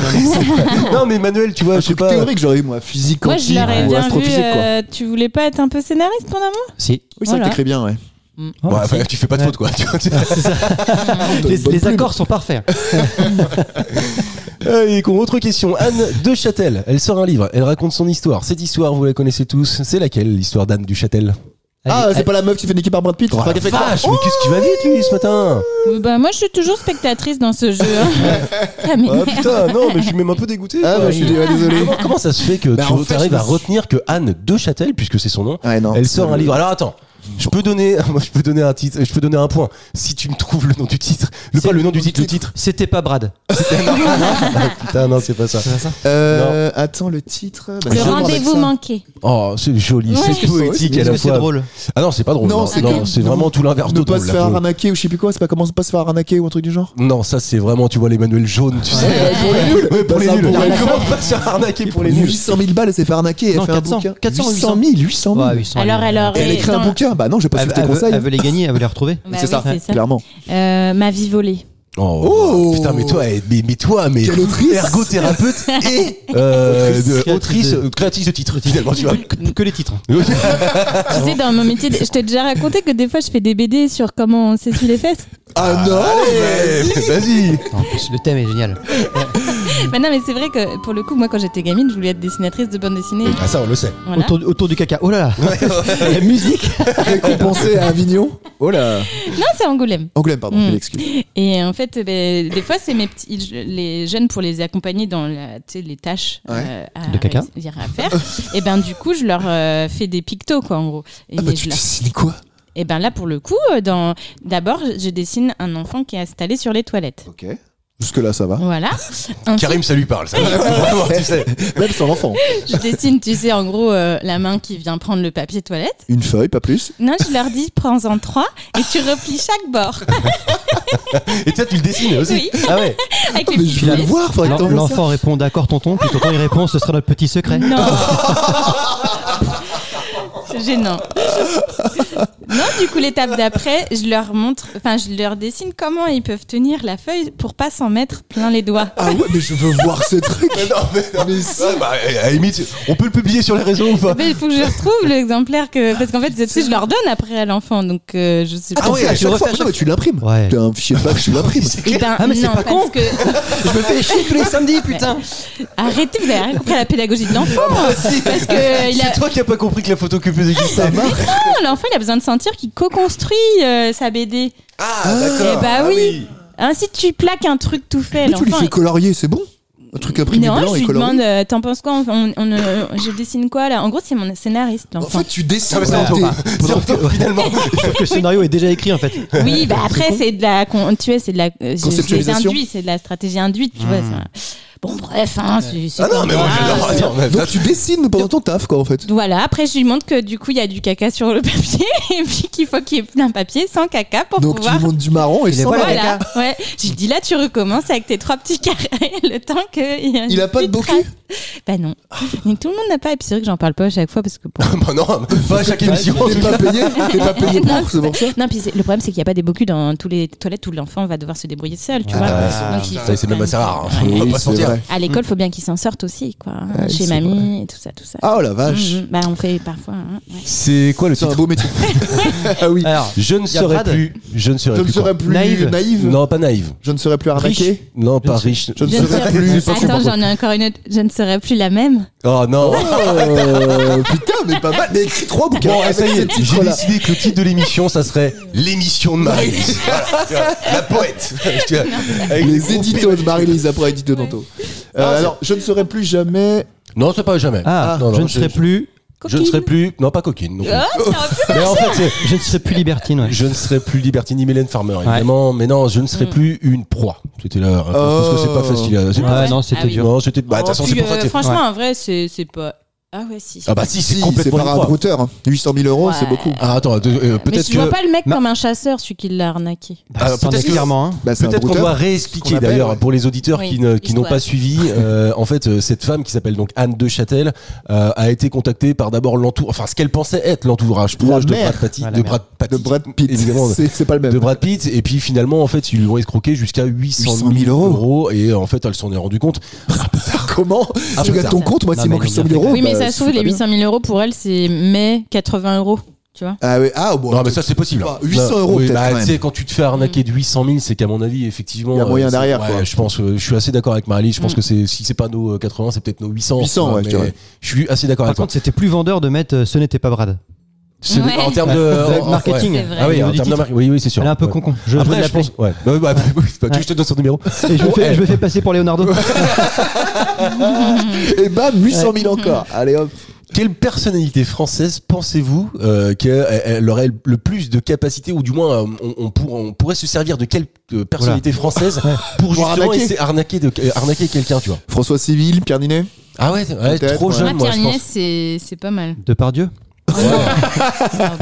Non, mais manuel, tu vois, Un je sais truc pas. théorique, j'aurais eu moi physique, Moi, je quantique l'aurais ou bien vu. astrophysique, quoi. Tu voulais pas être un peu scénariste pendant moi? Si. Oui, ça Voilà. t'écrit bien, ouais. Oh, Ouais, si. enfin, tu fais pas de faute, quoi. Tu vois, Les Bonne plume. accords sont parfaits. Et autre question. Anne de Châtel, elle sort un livre, elle raconte son histoire. Cette histoire, vous la connaissez tous. C'est laquelle, l'histoire d'Anne du Châtel? Ah, c'est pas la meuf qui fait niquer par Brad Pitt? Oh, Enfin, la qui a fait quoi? vache, mais qu'est-ce qui va vite, lui, ce matin? Bah, moi, je suis toujours spectatrice dans ce jeu. hein. Ça Ah m'énerve. putain, non, mais je suis même un peu dégoûté. Ah, quoi. bah, je suis désolé. Comment ça se fait que Bah, en fait, arrives je à me- retenir que Anne de Châtel, puisque c'est son nom, Ouais, non. elle sort un c'est- livre. Alors attends, je peux donner un titre, je peux donner un point. Si tu me trouves le nom du titre, pas le nom du titre, le titre. C'était pas Brad. Putain, non, c'est pas ça. Attends, le titre. Bah, Le je vais voir rendez-vous avec ça. manqué. Oh, c'est joli, Ouais. c'est poétique Ouais, à Est-ce la que c'est fois. drôle? Ah non, c'est pas drôle. Non, Non, c'est non, que- c'est vraiment tout l'inverse de Ne pas drôle. se là, faire pour- arnaquer ou je sais plus quoi, c'est pas comment pas se faire arnaquer ou un truc du genre? Non, ça c'est vraiment, tu vois, les manuels jaunes, tu sais. Pour les nuls. Ouais, pour Bah, les ça, nuls. pour les Comment pas se faire arnaquer pour les nuls? 800 000 balles, elle s'est fait arnaquer. Elle Non, fait un 400. bouquin. 400, 800 000, 800 000. Ouais, 800. Alors, elle Et elle aurait. écrit un dans- bouquin. Bah non, je vais pas suivre tes conseils. Elle veut les gagner, elle veut les retrouver. Bah C'est oui, ça, clairement. Ma vie volée. Oh, putain, mais toi, mais Quelle autrice. ergothérapeute et autrice, créatrice de titres, finalement, tu vois. Que les titres. Tu sais, dans mon métier, je t'ai déjà raconté que des fois, je fais des BD sur comment on s'essuie les fesses. Ah non. Allez, vas-y. En plus, le thème est génial. Bah non, mais c'est vrai que pour le coup, moi, quand j'étais gamine, je voulais être dessinatrice de bande dessinée. Ah ça, on le sait. Voilà. Autour du caca. Oh là là. La musique. Récompensé à Avignon. Oh là. Non, c'est Angoulême. Angoulême, pardon, je m'excuse. Et en fait, des fois, c'est mes petits, les jeunes pour les accompagner dans les tâches à, De caca. à faire. Et ben du coup, je leur fais des pictos, quoi, en gros. Et Ah bah je tu leur- dessines quoi? Et ben là, pour le coup, d'abord, je dessine un enfant qui est installé sur les toilettes. Ok. Jusque là, ça va. Voilà. Ensuite, Karim, ça lui parle, ça. Vraiment, tu sais. Même sans l'enfant. je dessine, tu sais, en gros, la main qui vient prendre le papier toilette. Une feuille, pas plus. Non, je leur dis, prends-en 3 et tu replies chaque bord. Et ça, tu le dessines aussi. Oui. Ah ouais. Avec les Mais petits je vais le pieds. voir, faudrait que t'envoies ça. L'enfant répond d'accord tonton, puis tonton il répond ce sera notre petit secret. Non. C'est gênant. Non, du coup, l'étape d'après, je leur montre, enfin, je leur dessine comment ils peuvent tenir la feuille pour pas s'en mettre plein les doigts. Ah ouais, mais je veux voir ce truc. Mais non. Mais si. Ah, bah, à la limite, on peut le publier sur les réseaux ou pas? Mais il faut que je retrouve l'exemplaire parce qu'en fait, tu sais, je leur donne après à l'enfant, donc je sais pas. Attends, ouais, à tu chaque refais fois, à chaque non, mais tu l'imprimes. Ouais. T'as un fichier de fax, tu l'imprimes. Eh ben, Ah, mais c'est non, pas parce con. que Je me fais chier tous les samedis, putain. arrêtez, vous avez rien compris à la pédagogie de l'enfant. Parce que il a... C'est toi qui as pas compris que la photocopieuse existait. Non, l'enfant, il a besoin de sentir qu'il co-construit sa BD. Ah, d'accord. Eh bah Ah oui. Hein, si tu plaques un truc tout fait, Mais tu lui l'enfant. fais colorier, c'est bon. Un truc imprimé Non, blanc je et lui colorié. demande, t'en penses quoi? Je dessine quoi là? En gros, c'est mon scénariste, En l'enfant. fait, tu dessines. Ah, mais c'est Anto. C'est Anto, finalement. Sauf que le scénario est déjà écrit en fait. Oui, bah après, c'est de la. Tu vois, c'est de la. Je les Conceptualisation. induis, c'est de la stratégie induite, tu vois. Bon, bref, hein, c'est. Ah non, mais moi, voilà, j'adore. Attends, Donc tu dessines pendant ton taf, quoi, en fait. Voilà, après je lui montre que du coup il y a du caca sur le papier et puis qu'il faut qu'il y ait plein papier sans caca pour Donc tu pouvoir. lui montres du marron et sans Voilà, caca. ouais. Je lui dis là tu recommences avec tes 3 petits carrés le temps que. Il a pas de beau cul. Bah non. Mais tout le monde n'a pas, et puis c'est vrai que j'en parle pas à chaque fois parce que bon. Bah non, pas à chaque émission. T'es pas payé, Non, c'est pour ça. Non, puis le problème c'est qu'il n'y a pas des beaux culs dans tous les toilettes où l'enfant va devoir se débrouiller seul, tu vois. Donc il faut C'est même quand assez rare. même- On va pas c'est se mentir. Ouais. À l'école, faut bien qu'ils s'en sortent aussi, quoi. Ouais, Chez c'est mamie et tout ça, tout ça. Oh la vache. Bah, on fait parfois. Ouais. C'est quoi le C'est un titre? beau métier. Ah oui. Alors, Je ne y a serai Brad. plus. Je ne serai Je ne plus. serai quoi. plus Naïve. naïve. Non, pas naïve. Je ne serai plus arnaqué. Non, pas riche. Je ne Je ne serai serai- plus. Attends, j'en ai encore une autre. Je ne serai plus la même. Oh non. Putain, mais pas mal. Mais écrit 3 bouquins. Bon, avec ça y ces est, j'ai titres-là. décidé que le titre de l'émission, ça serait l'émission de Marie-Lise. Voilà, tu vois, la poète. Tu vois, avec des Les gros éditos de Marie-Lise après édito Danto. Alors, je ne serai plus jamais. Non, c'est pas jamais. Ah, non, je ne serai plus. Je ne serai plus. Non, pas coquine. non plus. Ah, ça aurait pu- Mais en fait, Je ne serai plus libertine. Ouais. je ne serai plus Libertine ni Mylène Farmer, évidemment. Mais non, je ne serai plus une proie. C'était là. Parce que c'est pas facile. C'est pas Ouais, non, c'était Ah oui. dur. Non, c'était. Bah, de toute façon, Puis, c'est pour ça que c'est. franchement, en vrai, c'est pas. Ah ouais, si. Ah bah si, c'est Si, c'est complètement par une un proie. brouteur. Hein. 800 000 euros, c'est Ouais. beaucoup. Ah attends, Mais peut-être je vois que. pas le mec Ma- comme un chasseur, celui qui l'a arnaqué. Bah, Alors, c'en peut-être est que- clairement un. Bah, c'est un Peut-être qu'on brouteur. doit Ce réexpliquer qu'on appelle, d'ailleurs ouais. pour les auditeurs Oui, qui n'ont l'histoire. pas suivi. En fait, cette femme qui s'appelle donc Anne de Châtel a été contactée par d'abord enfin ce qu'elle pensait être l'entourage proche de mère. Brad Pitt, Ah, la de mère. Brad Pitt, De Brad Pitt. évidemment. C'est pas le même. De Brad Pitt, et puis finalement en fait ils lui ont escroqué jusqu'à 800 000 euros, et en fait elle s'en est rendu compte. Comment Ah, tu regardes ton compte, moi, Non, s'il mais manque ils ont 800 000 bien euros. Oui, mais bah, ça se trouve, c'est les pas bien. 800 000 euros pour elle, c'est mais 80 euros. Tu vois. Ah ouais, ah bon. Non mais ça c'est possible. Pas 800 euros Oui, peut-être, bah, quand tu sais quand tu te fais arnaquer de 800 000, c'est qu'à mon avis effectivement Il y a moyen c'est- derrière, ouais, quoi. je pense, je suis assez d'accord avec Marie-Lise. Je pense que si c'est pas nos 80, c'est peut-être nos 800. 800, ouais, mais je dirais. je suis assez d'accord Par avec toi. contre, c'était plus vendeur de mettre Ce n'était pas Brad. C'est- Ouais. En termes de De marketing. C'est vrai. Ah oui, Au en niveau du termes de titre. marque. Oui, c'est sûr. Elle est un peu Ouais. con-con. Je Après, vais je pense. l'appeler. Ouais. Bah, oui, tu veux que je te donne son numéro. Et je me fais passer pour Leonardo. Et bam, 800 000 encore. Allez hop. Quelle personnalité française pensez-vous qu'elle aurait le plus de capacité, ou du moins on pourrait se servir de quelle personnalité française pour justement arnaquer. essayer arnaquer quelqu'un, tu vois? François Civil, Pierre Ninet. Ah ouais, Peut-être, trop ouais. jeune, moi je Martyr pense. c'est pas mal. Depardieu.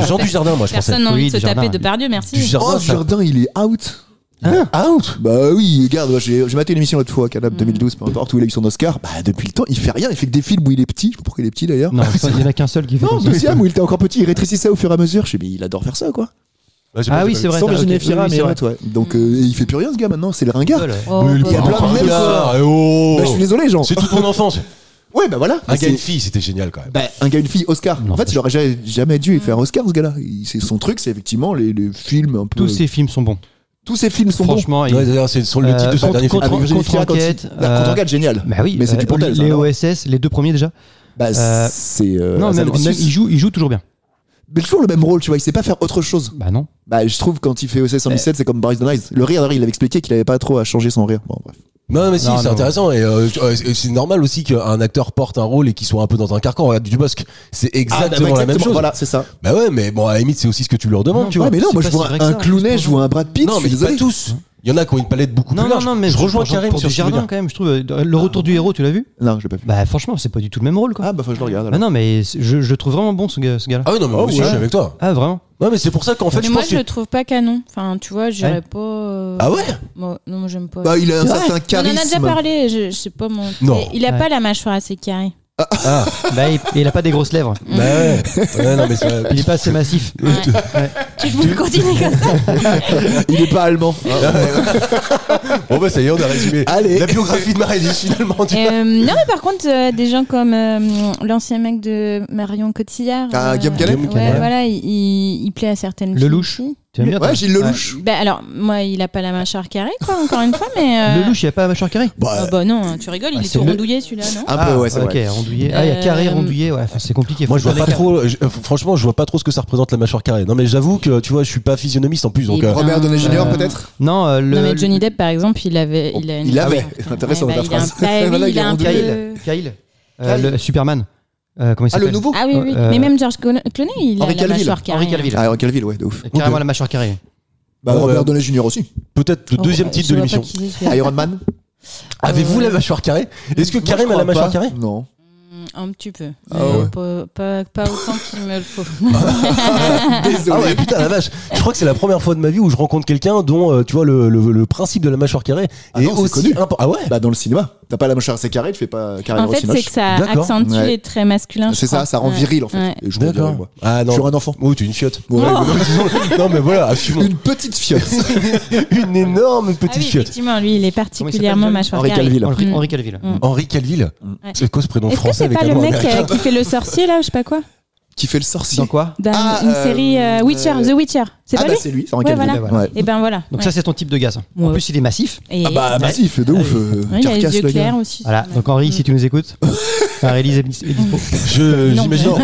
Jean Dujardin, moi je pensais. Personne n'a envie Oui, de se Dujardin, taper oui. de Pardieu, merci. Dujardin, Oh, ça- Jardin, il est out. Out. Bah oui, regarde, moi, j'ai maté une émission l'autre fois, Canap 2012, peu importe, où il a eu son Oscar. Bah depuis le temps, il fait rien, il fait que des films où il est petit. Je sais pas pourquoi il est petit d'ailleurs. Non, il y en a qu'un seul qui fait Non, comme ça. deuxième où il était encore petit, il rétrécissait au fur et à mesure. Je sais, mais il adore faire ça quoi. Ouais, j'ai Ah pas- oui, j'ai c'est pas- vrai. Sans t'as- Virginie ok, Fira, oui, mais c'est vrai. ouais. Donc il fait plus rien ce gars maintenant, c'est le ringard. Voilà. Oh, Mais bah, il y a bah, plein de bah, mecs, ça. Oh. Bah, je suis désolé, Jean. C'est toute mon enfance. Ouais, bah voilà. Un gars et C'est- une fille, c'était génial quand même. Bah, un gars, une fille, Oscar. Non, en fait, il aurait jamais dû faire Oscar, ce gars-là. C'est son truc, c'est effectivement les films un peu. Tous ces films sont bons. Tous ces films sont bons. Franchement, Ouais, d'ailleurs, c'est sur le titre de son dernier film. Avec Virginie Fira, Contre-enquête, Contre-enquête, génial. Bah oui, Mais c'est du Pontel, ça, les non OSS, les deux premiers déjà. Bah, Euh, c'est. Non, Azal même, Vicious. il joue toujours bien. Mais toujours le même rôle, tu vois, il sait pas faire autre chose. Bah non. Bah, je trouve quand il fait OSS 117, c'est comme Boris the Nice. Le rire, d'ailleurs, il avait expliqué qu'il avait pas trop à changer son rire. Bon, bref. Non, mais si, Non, c'est non. intéressant, et c'est normal aussi qu'un acteur porte un rôle et qu'il soit un peu dans un carcan. Regarde Dubosc, c'est exactement la même chose. Voilà, c'est ça. Bah ouais, mais bon, à la limite, c'est aussi ce que tu leur demandes, Non, tu Ouais, vois. mais non, c'est moi pas je si vois vrai que un ça, Clooney, je je vois un Brad Pitt. Non, je mais suis pas désolé. tous. Il y en a qui ont une palette beaucoup plus large. mais je rejoins pour Karim pour sur du ce que tu veux jardin dire. quand même, je trouve. Le retour du héros, tu l'as vu? Non, j'ai pas vu. Bah franchement, c'est pas du tout le même rôle quoi. Ah, bah, faut que je le regarde. Ah alors. non, mais je le trouve vraiment bon ce gars-là. Ah oui, non, mais moi Oh, aussi, ouais. je suis avec toi. Ah vraiment? Non, mais c'est pour ça qu'en fait, Mais je moi, pense je que. le trouve pas canon. Enfin, tu vois, j'irais Ouais. pas. Ah ouais? Moi, non, moi, j'aime pas. Bah, il a un C'est vrai. certain On en charisme. a déjà parlé, je sais pas mon. Non. Il a Ouais. pas la mâchoire assez carrée. Ah, Bah il a pas des grosses lèvres. bah ouais. Ouais, non, mais c'est. Il est pas assez massif. Ouais. Tu veux continuer comme ça? Il est pas allemand. Bon, bah ça y est, on a résumé. Allez. La biographie de Marie-Lise, finalement. Non, mais par contre, des gens comme l'ancien mec de Marion Cotillard. Ah, Guillaume Canet. Ouais, Canet. voilà, il plaît à certaines Lelouch. filles. Tu aimes bien toi? Ouais, Gilles Lelouch. Bah alors, moi, il a pas la mâchoire carrée, quoi, encore une fois, mais. Lelouch, il y a pas un mâchoire carré? Bah, Ah bah non, tu rigoles, il Ah, est c'est tout le- rondouillé celui-là, non? un peu, ouais, c'est ok, vrai. rondouillé. Ah, il y a carré, rondouillé, ouais, enfin, c'est compliqué. Moi, je Faut vois faire pas l'écart. trop. Franchement, je vois pas trop ce que ça représente la mâchoire carrée. Non, mais j'avoue que tu vois, je suis pas physionomiste en plus, donc. Et Robert Downey Jr. Euh, peut-être. Non, Non, mais Johnny Depp, par exemple, il avait. Il a une Il avait. mâchoire. Intéressant, Ouais, ta bah, il a un- phrase. bah oui, Voilà, il a un rondouillé. peu. Kyle. Le Superman. Comment il Ah, le s'appelle? nouveau. Ah oui, oui. Euh, Mais même George Clooney, il a Henri la Cavill. mâchoire carrée. Henri Cavill. Ah, Henry Cavill, ouais, de ouf. Carrément la mâchoire carrée. Bah, Ouais, Robert ouais. Downey Jr. aussi. Peut-être le Oh, deuxième je titre de vois pas l'émission. qui c'est, celui-là. Iron Man. Avez-vous la mâchoire carrée? Est-ce que Karim a la mâchoire carrée? Non. Un petit peu. Ah Mais ouais. pas autant qu'il me le faut. Désolé. Ah ouais, putain, la vache. Je crois que c'est la première fois de ma vie où je rencontre quelqu'un dont, tu vois, le principe de la mâchoire carrée Ah est non, c'est aussi connu. important. Ah ouais? Bah, dans le cinéma. T'as pas la mâchoire assez carrée, tu fais pas carré En fait, c'est que ça D'accord. accentue Ouais. les traits masculins. C'est ça, ça rend viril en fait. Et je me dirais, moi. Ah non. Je suis un enfant. Oui, tu es une fiotte. Ouais, Non, mais voilà, assumons. Une petite fiotte. Une énorme Ah petite oui, fiotte. effectivement, lui, il est particulièrement Comment il s'appelle, mâchoire Henri carrée. Calville. Henri Calville. Henri Calville. Ouais. C'est quoi ce prénom Est-ce que français c'est avec pas un le nom mec américain qui fait le sorcier là, je sais pas quoi, Qui fait le sorcier. Dans quoi dans Ah, une série Witcher, The Witcher. C'est Ah pas bah lui c'est lui, c'est Henri Ouais, Calville. voilà. Ouais. Et ben voilà. Donc ouais. ça c'est ton type de gars. Ça. En Ouais. plus il est massif. Et- Ah bah massif, de ouf. Ouais, il a les Carcasse yeux le clairs gars. aussi. Voilà. c'est Donc Henri, si tu nous écoutes, Marie-Lise est dispo. Non, J'imagine. Non,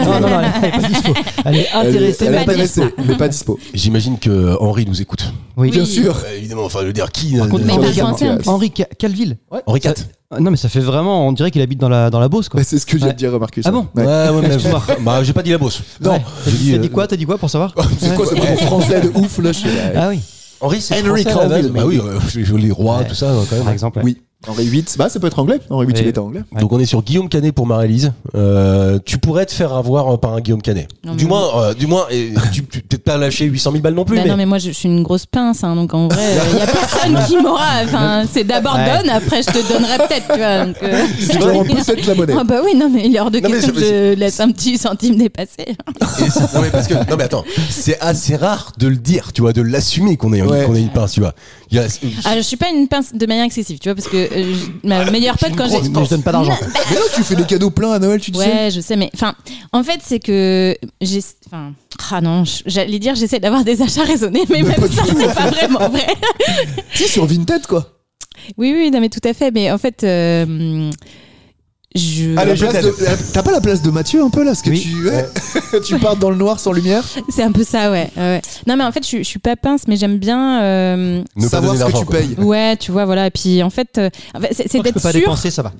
elle est pas dispo. Elle est intéressée. Elle mais est pas intéressée, dispo. mais pas dispo. J'imagine que Henri nous écoute. Oui. Bien sûr. Évidemment, enfin, je veux dire, qui Par contre, Mais Henri il va penser un peu. Henri Calville. Henri IV. Non mais ça fait vraiment, on dirait qu'il habite dans la Beauce quoi. Bah, c'est ce que j'ai Ouais. dit à Marcus. Ah bon Ouais. Ouais, mais bah, j'ai pas dit la bosse. Non. Ouais. J'ai dit, T'as dit quoi pour savoir C'est quoi ce prénom français de ouf là je... Ah oui, Henri, c'est Henry français, à la base. Calville. Bah oui, les rois, Ouais. tout ça, quand même. par exemple. ouais. Oui. Henri VIII, bah ça peut être anglais. Henri VIII, il Ouais. était anglais. Ouais. Donc on est sur Guillaume Canet pour Marie-Lise. Tu pourrais te faire avoir par un Guillaume Canet. Non, Du mais- moins, tu peut-être pas lâché 800 000 balles non plus, Bah mais non mais moi je suis une grosse pince hein, donc en vrai il y a personne qui m'aura enfin c'est d'abord Ouais. donne après je te donnerai peut-être tu vois donc Tu te rends peut-être la monnaie. ah bah oui non mais il est hors de Non, mais question que je laisse un petit centime dépasser. non mais parce que non mais attends, c'est assez rare de le dire, tu vois, de l'assumer qu'on est Ouais. qu'on est une pince, tu vois. Il y a Ah je suis pas une pince de manière excessive tu vois parce que ma meilleure pote quand j'ai Mais je donne pas d'argent. Mais non, tu fais des cadeaux pleins à Noël, tu te sais. ouais je sais mais enfin en fait c'est que j'ai enfin ah non j'allais dire j'essaie d'avoir des achats raisonnés mais même pas du ça tout. c'est pas vraiment vrai. Tu sais, sur Vinted quoi. Oui non mais tout à fait mais en fait Allez, t'as pas la place de Mathieu un peu là, parce que Oui. tu pars dans le noir sans lumière. c'est un peu ça ouais. Non mais en fait je suis pas pince mais j'aime bien ne pas Savoir donner ce que d'argent, tu quoi. payes. ouais tu vois voilà et puis en fait c'est Tant que je d'être peux pas sûr dépenser, ça va.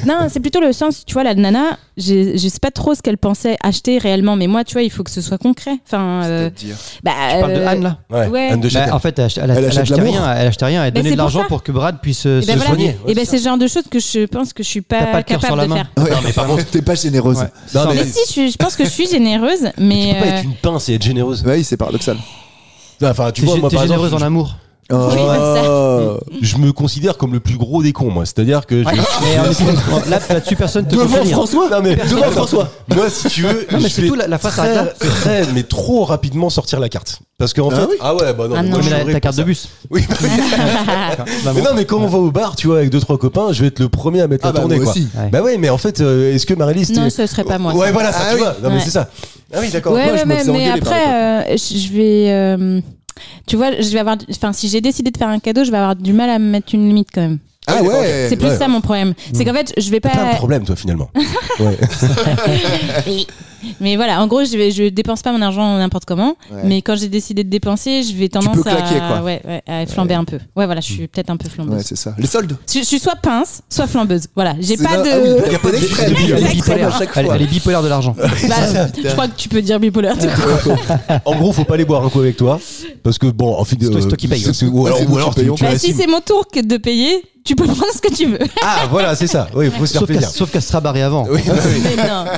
non c'est plutôt le sens tu vois la nana je sais pas trop ce qu'elle pensait acheter réellement mais moi tu vois il faut que ce soit concret enfin C'est-à-dire. bah Tu parles de Anne là. Ouais, Ouais. Anne de Châtel. Bah, en fait, elle Elle achète achetait l'amour. rien, elle achetait rien, elle Bah, donnait c'est de pour l'argent ça. pour que Brad puisse et se ben voilà soigner. et ben c'est le genre de choses que je pense que je suis T'as pas pas le cœur sur capable la de main. faire. Ouais, Non, mais par contre- t'es pas généreuse. Ouais. Non, mais si je pense que je suis généreuse tu mais peux pas être une pince et être généreuse. Oui, c'est paradoxal. Enfin, tu T'es vois, moi t'es par exemple, généreuse en amour. Oh. je me considère comme le plus gros des cons, moi. C'est-à-dire que Mais là-dessus, personne te Devant contredire. François. Non mais Personne. devant François. Moi, si tu veux, Non, mais je c'est vais tout, la face très, arrête très, mais trop rapidement sortir la carte. Parce qu'en Ah fait, oui ouais, bah non. Ah mais non. moi, je Mais suis ta carte de pour bus. ça. Oui. Mais non, mais quand on va au bar, tu vois, avec 2-3 copains, je vais être le premier à mettre Ah la bah tournée, moi quoi. aussi. Ouais. Bah ouais, mais en fait, est-ce que Marie-Lise non ce serait pas moi Ouais, ça. voilà, ça, Ah tu oui. vois. Non, mais Ouais. c'est ça. Ah oui, d'accord. Ouais, Moi, je ouais, me faisais mais engueuler par après, je vais. Tu vois, je vais avoir. Enfin, si j'ai décidé de faire un cadeau, je vais avoir du mal à me mettre une limite quand même. Ah ouais. C'est plus ouais. ça mon problème. C'est qu'en fait, je vais T'as pas un pas. problème, toi, finalement. Ouais. Mais voilà, en gros, je dépense pas mon argent n'importe comment. Ouais. Mais quand j'ai décidé de dépenser, je vais tendance peux claquer, à, quoi. ouais, à flamber un peu. Ouais, voilà, je suis peut-être un peu flambeuse. Ouais, c'est ça. Les soldes. Je suis soit pince, soit flambeuse. Voilà, j'ai C'est pas là- de. Ah oui, il y a pas d'extrême. Il y a Elle est l'extrême bipolaire. à chaque fois. Elle est bipolaire de l'argent. Bah, je crois que tu peux dire bipolaire. tout En gros, faut pas aller boire un coup avec toi. Parce que bon, en fait. C'est toi qui payes. Ou alors, C'est nous qui payons. tu Bah, si l'assumes. c'est mon tour que de payer, tu peux prendre ce que tu veux. Ah, voilà, c'est ça. Oui, il faut se faire plaisir. Sauf qu'elle sera barrée avant. Oui, bah oui.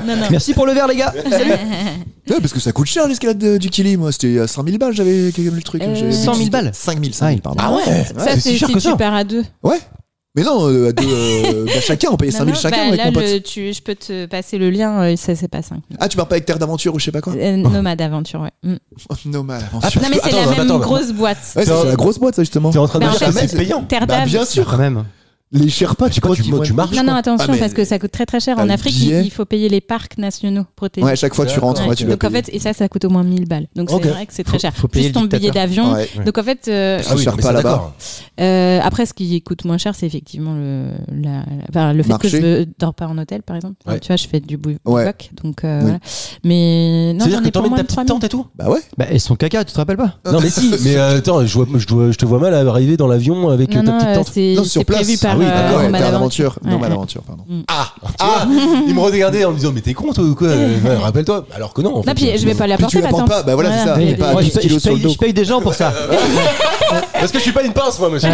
Mais non. Merci pour le verre, les gars. Ouais, parce que ça coûte cher l'escalade du Kili. Moi, c'était à 100 000 balles, j'avais le truc. J'avais 100 000 balles. 5 000, pardon. Ah ouais. Ça, c'est c'est si cher si que tu ça. pars à deux. Ouais. Mais non, à deux, bah, chacun, on payait 5 000 Non, chacun bah, avec là, mon pote. je peux te passer le lien, ça c'est pas 5 000. Ah, tu pars pas avec Terre d'Aventure ou je sais pas quoi. Nomade Aventure, ouais. Nomade Ah, Aventure. Non mais c'est Attends, la même attends, grosse boîte. Ouais, c'est la grosse boîte, ça, justement. T'es en train de Mais dire en que fait, c'est payant. Terre Bah, d'Ave. bien sûr. Quand même. Les Sherpas, tu crois tu qu'ils vont être- marches. Non, attention, Ah, mais- parce que ça coûte très très cher. T'as En le Afrique, billet. il faut payer les parcs nationaux protégés. Ouais, à chaque fois tu rentres, Ouais. ouais, tu dois Donc en payer. fait, et ça coûte au moins 1000 balles. Donc Ok. c'est vrai que c'est très cher. faut payer Plus ton le billet dictateur. d'avion. Ouais. Donc en fait, Ah oui, cher mais pas c'est là-bas. d'accord. après, ce qui coûte moins cher, c'est effectivement le fait Marché. que je ne dors pas en hôtel, par exemple. Ouais. Tu vois, je fais du Ouais. bivouac. Donc voilà. Mais non, C'est-à-dire j'en que ai pour t'emmènes moins ta de petite 3 000. tante et tout. Bah ouais. Bah, et son caca, tu te rappelles pas Non mais si, mais attends, je te vois mal arriver dans l'avion avec ta Non, petite tante. c'est Non, sur c'est place. prévu par Ah oui, d'accord, Ouais, Nomade Terre Aventure. d'Aventure. Nomade Ouais. Aventure, pardon. Ah, il me regardait en me disant mais t'es con toi ou quoi Ouais, rappelle-toi. Alors que non. En fait, Non, puis je vais pas la Puis tu porter, la ma portes tante. pas, bah voilà, c'est ça. mais Et pas des- à 12 kilos sur le dos. je paye des gens pour ça. Parce que je suis pas une pince moi, monsieur.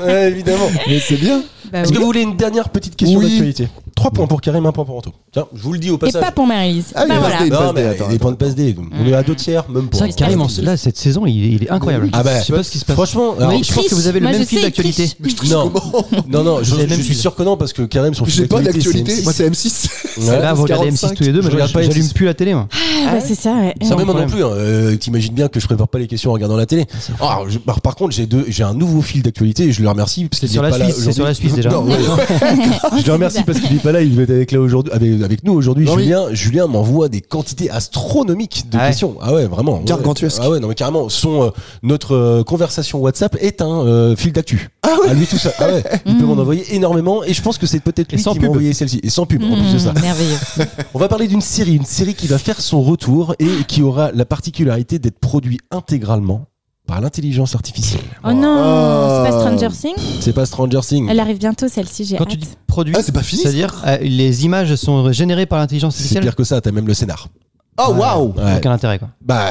Ouais, évidemment. Mais c'est bien. Bah Est-ce oui. que vous voulez une dernière petite question Oui. d'actualité 3 points pour Karim, 1 point pour Anto. Tiens, je vous le dis au Et passage. pas pour Marie-Lise. Ah oui, Bah il voilà. passe des- Non, passe mais attends, des points de passe D. On est à 2 tiers, même C'est pour. vrai que carrément, là, cette saison, il est incroyable. Ah bah, je sais pas ce qui se passe. Franchement, alors, Oui, je pense que vous avez le Moi, même je fil sais, d'actualité. Mais je triche Non. comment non, Non, je même suis fil. sûr que non, parce que Karim, son fil J'ai pas d'actualité. c'est M6. Moi, c'est M6. Ouais. Là, vous regardez M6 tous les deux, mais Je regarde pas j'allume M6. plus la télé, moi. Ah, c'est ça, ouais. Ça même moi non problème. plus. T'imagines bien que je prépare pas les questions en regardant la télé. Par contre, j'ai un nouveau fil d'actualité et je le remercie parce C'est qu'il sur est la pas là Suisse, c'est sur la Suisse déjà. Non, ouais. Je le remercie parce qu'il est pas là. Il va être avec nous aujourd'hui. Non, oui. Julien m'envoie des quantités astronomiques de Ah ouais. questions. Ah ouais, vraiment. Ouais. Gargantuesque. Ah ouais, non mais carrément. Notre conversation WhatsApp est un fil d'actu. Ah ouais. À lui tout seul. Ah ouais. Il peut m'en envoyer énormément et je pense que c'est peut-être lui Et sans qui m'a pub. envoyé celle-ci et sans pub en plus de ça. Merveilleux. On va parler d'une série qui va faire son retour et qui aura la particularité d'être produite intégralement par l'intelligence artificielle. Oh non, c'est pas Stranger Things. C'est pas Stranger Things. Elle arrive bientôt, celle-ci, j'ai Quand hâte. tu dis produit, Ah, c'est pas fini, c'est-à-dire les images sont générées par l'intelligence C'est artificielle. pire que ça, t'as même le scénar. Oh, waouh. Ouais. Aucun intérêt, quoi. Bah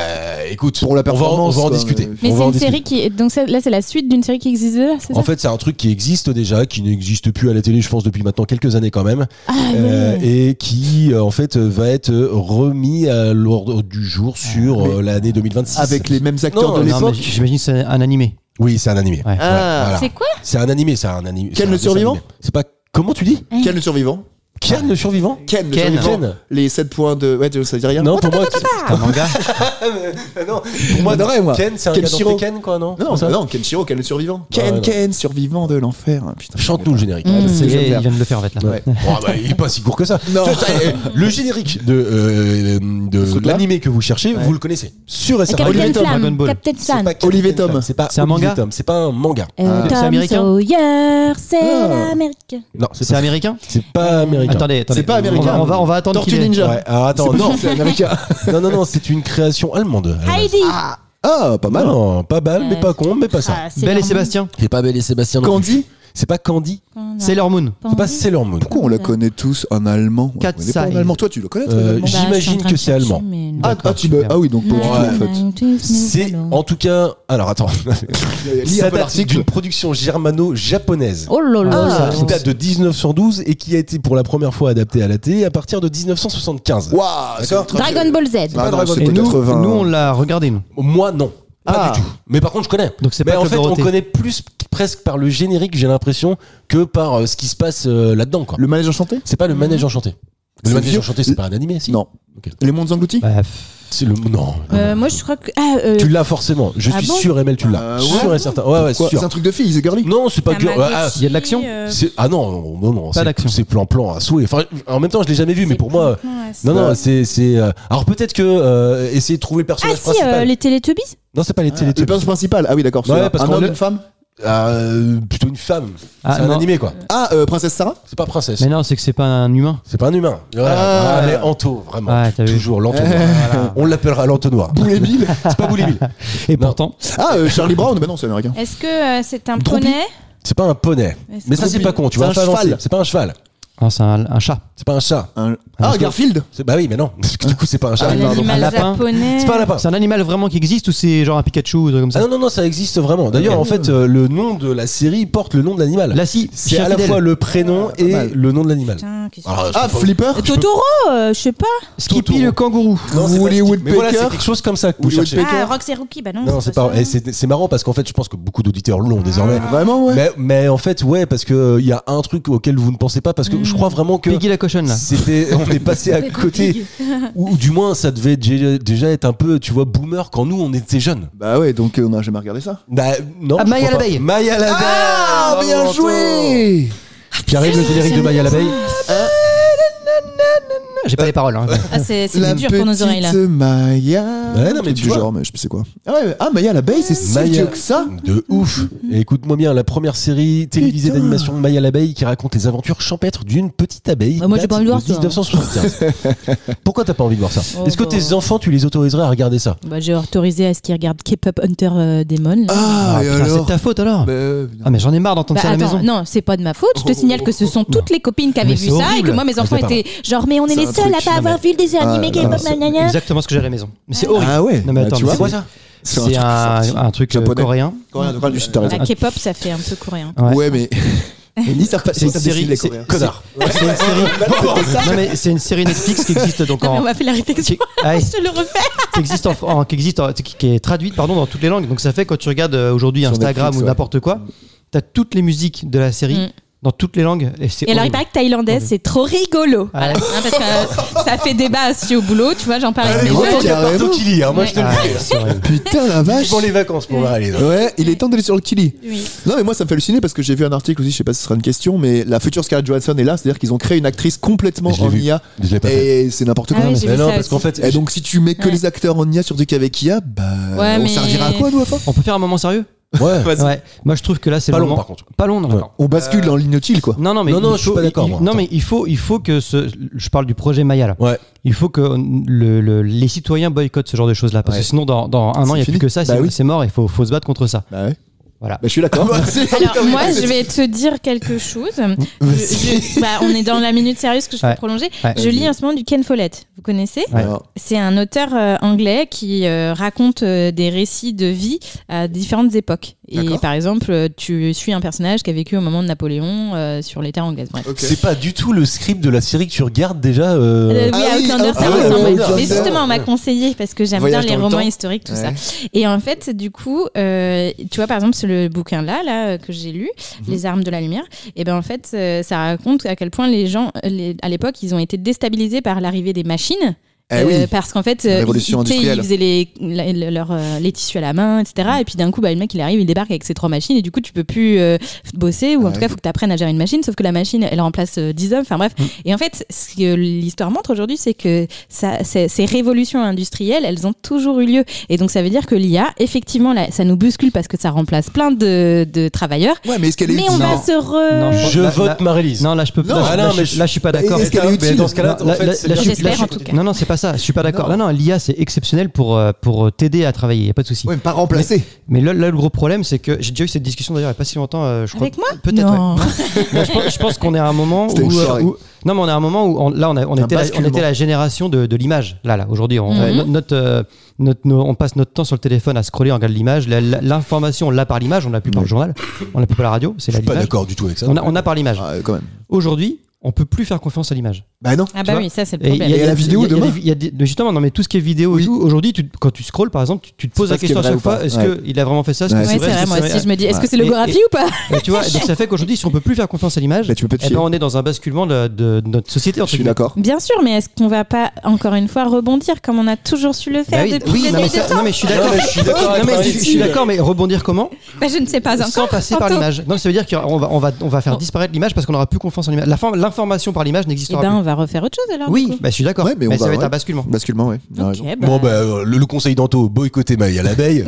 écoute, Pour la on va performance, en quoi, discuter. Mais On va c'est en une discuter. série qui. Donc là, c'est la suite d'une série qui existe déjà, c'est ça? En fait, c'est un truc qui existe déjà, qui n'existe plus à la télé, je pense, depuis maintenant quelques années quand même, Ah, ouais. et qui, en fait, va être remis à l'ordre du jour sur l'année 2026. Avec les mêmes acteurs Non, de Non, mais l'époque. j'imagine que c'est un animé. Oui, c'est un animé. Ouais. Ah. C'est quoi? C'est un animé, c'est un animé. Ken c'est un le dessin survivant animé. C'est pas. Comment tu dis? Ken le survivant. Ken le survivant? Ken le Ken. survivant. Ken. Les 7 points de. Ouais, ça dit rien. Non, pour moi, C'est un manga. non, pour moi, J'adorais, moi. Ken, c'est un Ken gars dans Shiro. Tekken, quoi, non? Non, C'est ça non, Kenshiro, Ken le survivant. Ken, non. Ken, survivant de l'enfer. Ah, putain. Chante-nous le générique. Ouais, c'est Il légendaire. vient de le faire, en fait, là. Ouais. Oh, bah, il est pas si court que ça. Non. Le générique de truc-là l'animé que vous cherchez, vous le connaissez. Sûr et certain. Captain Olivier Tom, Flamme, Dragon Ball. Captain C'est Flamme. pas Captain Olivier Flamme, Tom. C'est pas C'est un Olivier manga Tom, c'est pas un manga. c'est Tom américain Sawyer, c'est Ah. l'Amérique. Non, C'est pas américain. C'est pas américain. Attendez. C'est pas américain. On va attendre qu'il Tortue ait- Ninja. Ouais, alors attends, non. C'est américain. Non, c'est une création allemande. Heidi. Ah, pas mal. Non, pas balle, mais pas con, mais pas ça. Ah, c'est Belle et leur- Sébastien. C'est pas Belle et Sébastien. non plus. Candy. C'est pas Candy. Non. Sailor Moon. C'est pas Sailor Moon. Pourquoi on la connaît tous en allemand? On la connaît pas en Katsai. allemand. Toi, tu le connais, toi, en Euh, allemand Bah, je suis en J'imagine train que de c'est chercher, allemand. mais non. Ah, ah oui, donc pour Ouais. en fait. C'est en tout cas. Alors attends. Lis Ça un peu date l'article. d'une production germano-japonaise. Oh là là. Qui date de 1912 et qui a été pour la première fois adapté à la télé à partir de 1975. Waouh, D'accord. Dragon Ball Z. Ah, non, Dragon c'est Et Ball. nous, peut-être 20. nous, on l'a regardé, nous. Moi non, pas Ah. du tout. Mais par contre je connais. Donc c'est Mais pas en Club fait on Dorothée. connaît plus presque par le générique, j'ai l'impression, que par ce qui se passe là-dedans quoi. Le manège enchanté? C'est pas le manège enchanté. C'est Le manège vieux. enchanté c'est pas un animé si. Non. Ok. Les mondes engloutis? Bah, C'est le non. Moi, je crois que. Tu l'as forcément. Je Ah suis bon sûr Emel tu l'as. Ouais. Sûr et certain. Ouais Quoi, sûr. c'est un truc de fille, c'est girly? Non c'est pas que. Il y a de l'action Ah non, Pas d'action. c'est plan à souhait. Enfin, en même temps, je l'ai jamais vu, mais pour moi, non, Ouais. c'est. Alors peut-être que essayer de trouver le Ah personnage si, principal. les Teletubbies. Non, c'est pas les Le Teletubbies. personnage principal. Ah oui, d'accord. Ouais, celui-là. parce un qu'on homme, le- une femme? Plutôt une femme. Ah, c'est un non. animé quoi. Ah, Princesse Sarah? C'est pas princesse. Mais non, c'est que c'est pas un humain. C'est pas un humain. Ah. Elle est Anto, vraiment. Ouais, t'as vu. Toujours l'entonnoir. On l'appellera l'entonnoir. Boulet Bill? C'est pas Boule Bill. Et Non. pourtant, Ah, Charlie Brown? Bah non, c'est américain. Est-ce que c'est un Droopy. poney? C'est pas un poney. c'est Mais ça, c'est Droopy. pas con. Tu C'est vas un pas avancer. cheval. C'est pas un cheval. c'est un chat. C'est pas un chat. Ah, Garfield? Bah oui, mais non. Parce que du coup, c'est pas un chat. Un animal lapin. japonais. C'est pas un lapin. C'est un animal vraiment qui existe ou c'est genre un Pikachu ou un truc comme ça? Ah non, ça existe vraiment. D'ailleurs, en fait, le nom de la série porte le nom de l'animal. Là, si. C'est chien à la fidèle. fois le prénom et mal. le nom de l'animal. Putain, qu'est-ce que Alors, Ah, je peux- Flipper? Totoro, je sais pas. Skippy Totoro. le kangourou. Non, c'est pas Woody Skippy. Mais voilà, Woodpecker. c'est quelque chose comme ça que vous Woody cherchez. Woodpecker. Ah, Rox et Rookie, bah non. Non, c'est pas. ça. Et c'est marrant parce qu'en fait, je pense que beaucoup d'auditeurs l'ont désormais. Vraiment, ouais. Mais en fait, ouais, parce que il y a un truc auquel vous ne pensez pas, parce que je crois vraiment que Peggy la cochonne, là. on est passé à côté, ou du moins ça devait déjà être un peu, tu vois, boomer quand nous on était jeunes. Bah ouais, donc on a jamais regardé ça. Bah non. Ah, je Maya crois pas. l'abeille. Maya l'abeille. Ah, Bravo, bien Anto. joué! Qui arrive le générique de Maya l'abeille. J'ai pas les paroles. Hein. Ah, c'est La dur pour nos oreilles là. petite Maya. Ouais, non, mais Truc tu du vois. genre, mais je sais plus c'est quoi. Ah ouais, Maya l'abeille, c'est si Maya, vieux que ça. de ouf. Et écoute-moi bien, la première série télévisée Putain. d'animation de Maya l'abeille qui raconte les aventures champêtres d'une petite abeille. Ouais, moi, j'ai date pas envie de voir de ça. 1975. Pourquoi t'as pas envie de voir ça? Oh, Est-ce que bah. tes enfants, tu les autoriserais à regarder ça? Bah, j'ai autorisé à ce qu'ils regardent K-pop Hunter Demon. là. Ah, et putain, c'est de alors? ta faute alors. Bah, Ah, mais j'en ai marre d'entendre Bah, ça à la attends, maison. non, c'est pas de ma faute. Je te signale que ce sont toutes les copines qui avaient Mais vu c'est ça et horrible. que moi, mes enfants je l'ai pas. étaient genre, mais on est C'est les un seuls truc, à pas non, avoir mais- vu des animés Ah, K-pop, C'est nanana. exactement ce que j'ai à la maison. Mais c'est horrible. Ah ouais. Non, mais Bah, attends, tu mais vois. C'est quoi ça? c'est un truc japonais. coréen. Coréen, du Sud, t'as raison. La K-pop, ça fait un peu coréen. Ouais. Ouais, mais. Ni ça C'est une série. les c'est- Coréens. Connard. C'est une série. Non, mais c'est une série Netflix qui existe donc Non, mais en. on m'a fait la réflexion. Ah, Je te le refais. qui est traduite dans toutes les langues. Donc ça fait quand tu regardes aujourd'hui Sur Instagram Netflix, ou ouais. n'importe quoi, t'as toutes les musiques de la série, dans toutes les langues. Et alors, il paraît que thaïlandaise, c'est trop rigolo. Ah. Voilà. Parce que ça fait débat aussi au boulot, tu vois, j'en parle avec mes ouais, jeunes. carrément. Partout qu'il y a, moi je te le dis. Putain, la vache. Pour les vacances pour aller. Ouais, il est temps d'aller sur le Kili. Oui. Non, mais moi ça me fait halluciner parce que j'ai vu un article aussi, je sais pas si ce sera une question, mais la future Scarlett Johansson est là, c'est-à-dire qu'ils ont créé une actrice complètement Je l'ai en vu. IA. Je l'ai pas fait. Et c'est n'importe Ah quoi. oui, j'ai vu non, ça parce qu'en aussi. fait, Et donc si tu mets que Ouais. les acteurs en IA sur des trucs avec IA, bah Ouais, on mais- servira à quoi nous à fin? On peut faire un moment sérieux? ouais, Ouais. Moi, je trouve que là, c'est pas le long moment. par contre. Pas long, non. Ouais. d'accord. On bascule dans l'inutile quoi. Non, mais Non, il je suis faut- pas d'accord, moi. Non, Attends. mais il faut que je parle du projet Maya là. Ouais. Il faut que les citoyens boycottent ce genre de choses là, parce Ouais. que sinon dans un an il n'y a fini. plus que ça, Bah oui. c'est mort. Il faut se battre contre ça. Bah ouais. Voilà. Bah je suis d'accord. Alors, moi, je vais te dire quelque chose. On est dans la minute sérieuse que je peux Ouais. prolonger. Ouais. Je lis en ce moment du Ken Follett. Vous connaissez? Ouais. Alors, C'est un auteur anglais qui raconte des récits de vie à différentes époques. Et D'accord. par exemple, tu suis un personnage qui a vécu au moment de Napoléon sur les terres anglaises. Bref. ok. C'est pas du tout le script de la série que tu regardes déjà. Oui, Ah oui, Outlander, ah ça ouais, ressemble. Outlander. Mais justement, on m'a conseillé parce que j'aime bien Voyage les dans le romans temps. historiques, tout Ouais. ça. Et en fait, du coup, tu vois, par exemple, c'est le bouquin là que j'ai lu, Les armes de la lumière. Et ben en fait, ça raconte à quel point les gens, à l'époque, ils ont été déstabilisés par l'arrivée des machines. Eh oui. Parce qu'en fait, La révolution tu sais, industrielle. ils faisaient les tissus à la main, etc. Et puis d'un coup, le mec, il arrive, il débarque avec ses 3 machines, et du coup, tu peux plus bosser, ou en Ouais. tout cas, il faut que tu apprennes à gérer une machine, sauf que la machine, elle remplace 10 hommes, enfin bref. Et en fait, ce que l'histoire montre aujourd'hui, c'est que ces révolutions industrielles, elles ont toujours eu lieu. Et donc, ça veut dire que l'IA, effectivement, là, ça nous bouscule parce que ça remplace plein de travailleurs. Ouais, mais est-ce qu'elle est Mais on utile va se Non, Je Là- vote là- Marylis. Non, là je peux Non, là, ah là, non, je- mais je- là je suis pas d'accord. Est-ce qu'elle est utile? Dans ce cas-là, Non, en fait, là, c'est- là, je suis- J'espère, là, je- en tout cas. Non, c'est pas ça. Je suis pas d'accord. Non, l'IA c'est exceptionnel pour t'aider à travailler. Y a pas de souci. Ouais, mais pas remplacé. Mais là, le gros problème, c'est que j'ai déjà eu cette discussion d'ailleurs il y a pas si longtemps. Je crois. Avec moi? Peut-être. Non. Ouais. Mais je pense qu'on est à un moment C'était où, une soirée. non, mais on est à un moment où on était basculement. la génération de l'image. Là, aujourd'hui, on passe notre temps sur le téléphone à scroller, on regarde l'image. L'information, on l'a par l'image, on l'a plus par le journal, on l'a plus par la radio. C'est Je la suis pas l'image. d'accord du tout avec ça. On a par l'image. Ah, quand même. Aujourd'hui, on peut plus faire confiance à l'image. Bah non. Ah Tu bah vois oui, ça, c'est le Et problème. y a la vidéo demain. justement, non, mais tout ce qui est vidéo et tout, aujourd'hui, quand tu scrolles par exemple, tu te poses pas la ce qui est question à vrai chaque ou pas. fois est-ce Ouais. qu'il a vraiment fait ça est-ce que Ouais. Ouais, c'est c'est vrai vrai, est-ce moi que c'est aussi, je me dis, est-ce que c'est Et- l'hographie ou pas? Et tu vois, donc ça fait qu'aujourd'hui, si on peut plus faire confiance à l'image, Bah, tu peux pas te eh fier. ben, on est dans un basculement de notre société. Je suis d'accord. Bien sûr, mais est-ce qu'on va pas encore une fois rebondir comme on a toujours su le faire Bah oui, depuis oui, des non, mais années ça- de temps? non, mais je suis d'accord. Non, mais je suis d'accord Non, avec mais Marie. je suis d'accord, mais rebondir comment? Bah, je ne sais pas encore. Sans passer par Anto. l'image. Non, ça veut dire qu'on va faire disparaître l'image parce qu'on n'aura plus confiance en l'image. L'information par l'image Eh n'existera ben, plus. on va refaire autre chose alors. Oui, du coup. bah, je suis d'accord. Ouais, mais mais on ça va- va être ouais. un basculement. Basculement, ouais. Il a raison. Ok, Bon, le conseil d'Anto, boycotter Maille à l'abeille.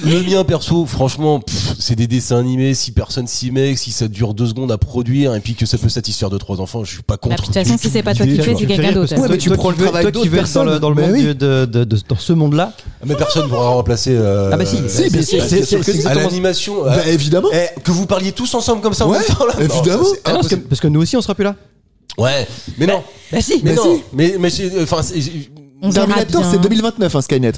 Le mien, perso, franchement, c'est des dessins animés. Si personne s'y met, si ça dure 2 secondes à produire et puis que ça peut satisfaire 2-3 enfants, je suis pas contre. Bah, de toute façon, du si tout c'est pas toi qui l'idée, fais, tu c'est vois. quelqu'un d'autre. Ouais, mais tu prends le travail toi qui d'autres veux être dans le personnes. monde Mais oui. dans ce monde-là. Mais personne pourra remplacer. Ah bah si, Si, bien sûr, c'est sûr que si. à l'animation. Bah évidemment. Que vous parliez tous ensemble comme ça en Ouais, même temps là. Non, évidemment. ça, c'est Ah non, impossible. parce que nous aussi on sera plus là. Ouais, mais non. Bah si. Mais Bah non. si. Mais enfin. On verra Terminator, bien. c'est 2029, hein, Skynet.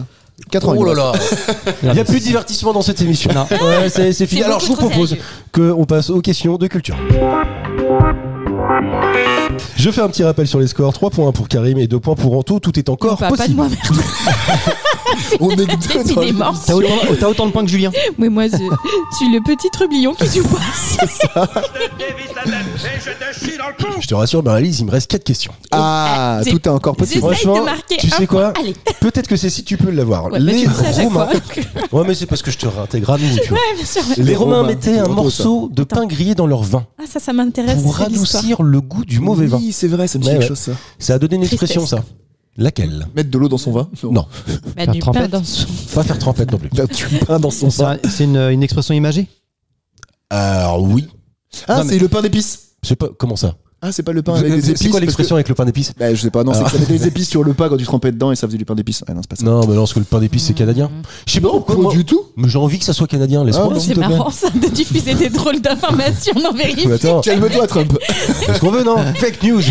4 ans. Oh il là reste. là. Il n'y a plus de divertissement dans cette émission. Non. Ouais, c'est fini. C'est Alors je vous beaucoup trop propose sérieux. qu'on passe aux questions de culture. Je fais un petit rappel sur les scores. 3 points pour Karim et 2 points pour Anto. Tout est encore Pas de possible. moi, merde. On est deux dans Décidément. l'émission. T'as autant de points que Julien. Mais moi, je suis le petit trublion qui joue pas. Je te rassure, Marie-Lise, il me reste 4 questions. Ah, J'ai- tout est encore possible. J'essaye Franchement, de marquer tu un sais quoi point. Allez. Peut-être que c'est si tu peux l'avoir. Ouais, bah, Les tu le sais à chaque Romains. fois. Ouais, mais c'est parce que je te réintègre à nous, tu vois. Ouais, bien sûr. ouais. Les Romains Romains, mettaient un c'est morceau de pain grillé dans leur vin Ah, ça m'intéresse. pour c'est l'histoire. adoucir le goût du mauvais vin. Oui, c'est vrai, ça me dit Ouais, quelque ouais. chose, ça. Ça a donné une expression, ça. Tristesse. Laquelle Mettre de l'eau dans son vin. Non, Bah, Faire du pain trempette. dans son. pas faire trempette non plus. Mettre du pain dans son vin. C'est une expression imagée. Alors oui, Ah, Non, mais- c'est le pain d'épices. c'est pas comment ça. Ah, c'est pas le pain avec des épices. C'est quoi parce l'expression avec le pain d'épices que- Bah, je sais pas, non, c'est que ça mettait des épices sur le pain quand tu trempais dedans et ça faisait du pain d'épices. Ah non, c'est pas ça. Non, mais non, parce que le pain d'épices c'est canadien. Je sais pas pourquoi. Pas moi, du tout. mais j'ai envie que ça soit canadien. Laisse-moi. Ah, non. s'il C'est te plaît. marrant ça de diffuser des drôles d'informations non vérifiées. Mais attends, Calme-toi, Trump. c'est ce qu'on veut, non Fake news.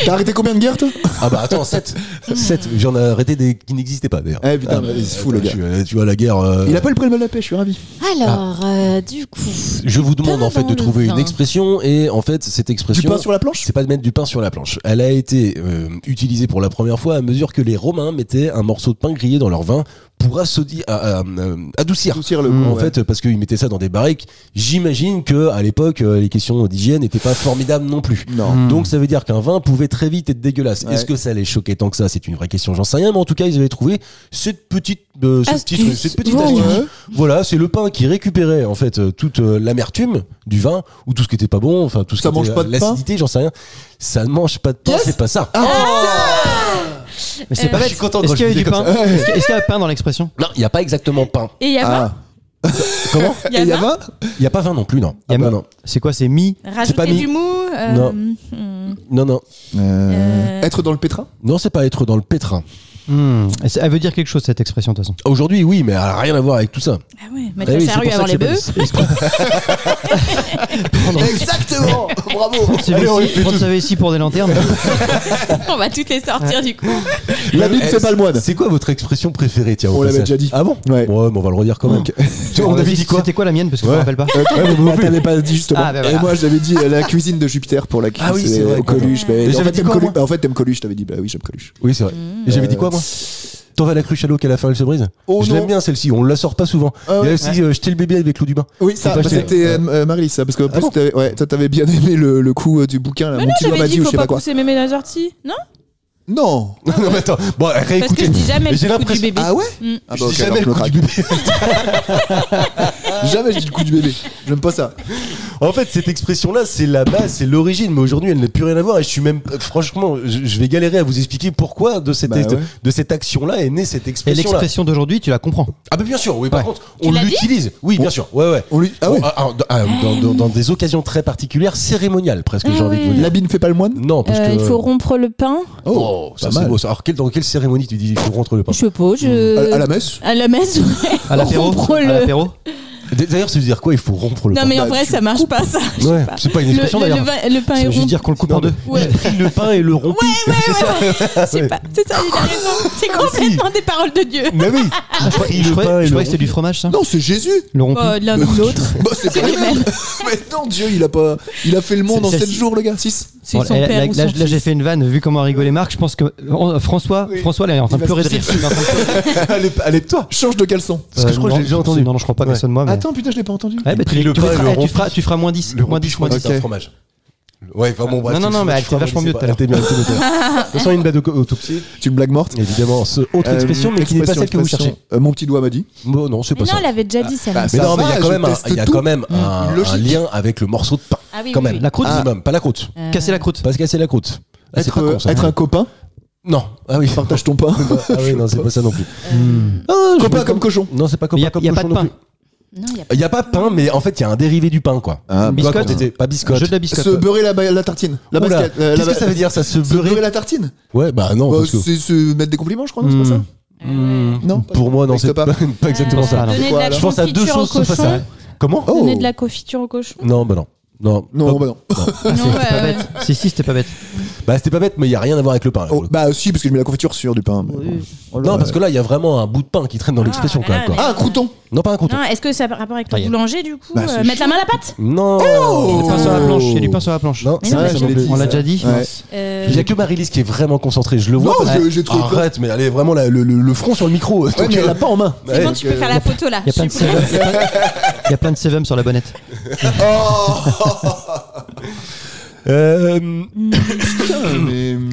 T'as arrêté combien de guerres, toi? Ah bah attends, 7. 7. J'en ai arrêté des qui n'existaient pas d'ailleurs. Eh putain, mais c'est fou, le gars. Tu vois la guerre. Il a pas le problème de la paix, je suis ravi. Alors, du coup. Je vous demande Pain en fait dans de le trouver vin. une expression et en fait cette Du expression. pain sur la planche? C'est pas de mettre du pain sur la planche. Elle a été utilisée pour la première fois à mesure que les Romains mettaient un morceau de pain grillé dans leur vin pour adoucir le goût. en fait, parce qu'ils mettaient ça dans des barriques. J'imagine que à l'époque, les questions d'hygiène n'étaient pas formidables non plus. Non. Donc ça veut dire qu'un vin pouvait très vite être dégueulasse. Ouais. Est-ce que ça les choquait tant que ça? C'est une vraie question, j'en sais rien. Mais en tout cas, ils avaient trouvé cette petite astuce. Voilà, c'est le pain qui récupérait en fait toute l'amertume du vin ou tout ce qui était pas bon, enfin tout ce Ça qui mange était pas de pain l'acidité, j'en sais rien. Ça ne mange pas de pain, c'est pas ça. Mais c'est pas Je bête. suis content de Est-ce qu'il y avait rajouter du pain? comme ça. Est-ce qu'il y a pain dans l'expression? Non, il y a pas exactement pain. Et il y a vin. Comment? Il y a vin. Il y a pas vin non plus, non. Il y a Ah, mi- non. C'est quoi? C'est mi? C'est pas Rajouter mis. du mou. Non. Non. Être dans le pétrin. Non, c'est pas être dans le pétrin. Elle veut dire quelque chose cette expression de toute façon. Aujourd'hui, oui, mais elle a rien à voir avec tout ça. Ah ouais, mettre Ah la oui, charrue c'est pour avant ça les que bœufs. Exactement. Bravo. Prendre sa vessie pour des lanternes. On va toutes les sortir du coup. La bite fait pas le moine. C'est quoi votre expression préférée, tiens, On au l'avait passage? déjà dit. Ah bon? Ouais. Mais on va le redire quand même. Ok. On avait dit quoi? C'était quoi la mienne parce que je me rappelle pas. T'avais pas dit justement. Ah, bah voilà. Et moi j'avais dit la cuisine de Jupiter pour la cuisine. Ah oui, c'est vrai. Coluche. Et En j'avais fait, dit quoi, moi en fait, t'aimes Coluche. T'avais dit bah oui, j'aime Coluche. Oui, c'est vrai. Et j'avais dit quoi, moi? T'en vas la cruche à l'eau qu'à la fin elle se brise? Oh, Je non. l'aime bien celle-ci, on la sort pas souvent. Ah Il y a ouais. aussi jeter le bébé avec l'eau du bain. Oui, ça, Faut pas jeter. c'était Marie, ça, parce que en plus, bon toi, t'avais bien aimé le coup du bouquin, là, Mais mon non, petit doigt m'a j'avais dit dit ou je faut sais pas pas quoi. pousser mémé dans les orties. Non? Non. Non, mais attends, bon, Parce que réécoutez. je dis jamais J'ai le coup du l'impression. bébé. Ah ouais Mm. Ah Je bah, dis ok, jamais alors le je coup me du traque. bébé. Jamais j'ai dit le coup du bébé. J'aime pas ça. En fait, cette expression-là, c'est la base, c'est l'origine, mais aujourd'hui, elle n'a plus rien à voir. Et je suis même, franchement, je vais galérer à vous expliquer pourquoi de cette, Bah ouais. de cette action-là est née cette Et expression-là. l'expression d'aujourd'hui, tu la comprends. Ah, bah bien sûr, oui, par contre, Tu on l'as dit l'utilise. Oui, bien sûr, ouais. On lui... Ah ouais. Dans des occasions très particulières, cérémoniales, presque, j'ai envie de vous dire. L'habit ne fait pas le moine. Non, parce que. Il faut rompre le pain. Oh, ça pas c'est mal. beau. Ça. Alors, dans quelle cérémonie tu dis il faut rentrer le pain? Je sais pas, À la messe. À la messe, ouais. À l'apéro. Rompre À le- l'apéro. D'ailleurs, ça veut dire quoi? Il faut rompre le Non, pain. mais en Bah, vrai, tu ça marche pas, ça. Je sais Ouais, pas. c'est pas une expression d'ailleurs. Le pain Ça est veut juste rond. dire qu'on le coupe en deux. Ouais. Il a pris le pain et le rompu. C'est ça. Je sais pas. C'est ça, il a raison. C'est complètement des paroles de Dieu. Mais oui. Il a pris Je le pain croyais et que le c'était du fromage ça. Non, c'est Jésus. Le rompu. L'un ou l'autre. Bah, c'est pas les les mêmes. mêmes. Mais non, Dieu, il a fait le monde en C'est- 7 jours, le gars. 6. C'est Bon, son là, père là, ou son là, fils. j'ai fait une vanne, vu comment rigolait Marc, je pense que François, là, il est en train de Il va pleurer de se rire. pisser Il est en train de pleurer. Elle est de toi. Change de caleçon. Parce que je crois que non, j'ai déjà entendu. Non, je crois pas que Ouais. ce soit de moi. Mais... Attends, putain, je l'ai pas entendu. Ouais, bah, pris le pain et le rompu. tu feras moins 10. Le Moins 10, moins 10. c'est un fromage. Ouais, enfin bon, bref. Non, mais elle était vachement mieux tout à l'heure. Elle était bien. De toute façon, une blague autopsie. C'est une blague morte. Évidemment, autre expression, mais qui n'est pas celle que vous cherchez. Mon petit doigt m'a dit. Bon, non, c'est Mais pas non, ça. elle avait déjà dit ça. Bah, Mais ça non, mais il y a va, quand je même teste il y a tout. quand même un Logique. lien avec le morceau de pain. Ah oui, Quand oui, même. oui. La croûte. Minimum, pas la croûte. Casser la croûte. Pas se casser la croûte. Ah, c'est pas con ça. Être un copain. Non. Ah oui. Partage ton pain. Ah oui, non, c'est pas ça non plus. Copain comme cochon. Non, c'est pas Mais copain comme y a pas cochon de non pain. plus. Non, il y a Il y a pas de pain, mais en fait, il y a un dérivé du pain, quoi. Ah, Toi, quand biscotte. t'étais- pas biscotte. Jeu de la biscotte. Se beurrer la tartine. La Oula, basket. Qu'est-ce que ça veut dire, ça, se Se beurrer beurrer? la tartine. Ouais, bah non, Bah, parce que. c'est se mettre des compliments, je crois, non, c'est pas ça. Non. Pour moi, non, c'est pas. pas exactement ça, ça. non. Donner de Quoi, la alors Je pense à deux confiture au choses sauf à ça. cochon. Comment? Oh. Donner de la confiture au cochon. Non, bah non. Non, Non, bah non. Non, Pas bête. Si, c'était pas bête. Bah c'était pas bête, mais il y a rien à voir avec le pain. là, pour Oh, le coup. bah si, parce que je mets la confiture sur du pain. mais- Oh là Non, là. parce que là, il y a vraiment un bout de pain qui traîne dans l'expression quand même, quoi. Ah, un crouton. Non, pas un crouton. Non, est-ce que ça a rapport avec Ah, le y a- boulanger du coup Bah, c'est mettre la main à la pâte? Non. Il y a du pain sur la planche. Il y a du pain sur la planche. Non, Mais c'est non, vrai, mais ça non je l'ai plus. dit. On l'a déjà dit. Euh, Il y a que Marie-Lise qui est vraiment concentrée, je le vois. Non, parce que- j'ai trouvé plein. Arrête, mais elle est vraiment le front sur le micro. Ouais, mais elle l'a pas en main. C'est bon, tu peux faire la photo là. Il y a plein de Je suis prête. Sevum. Il y a plein de Sevum sur la bonnette.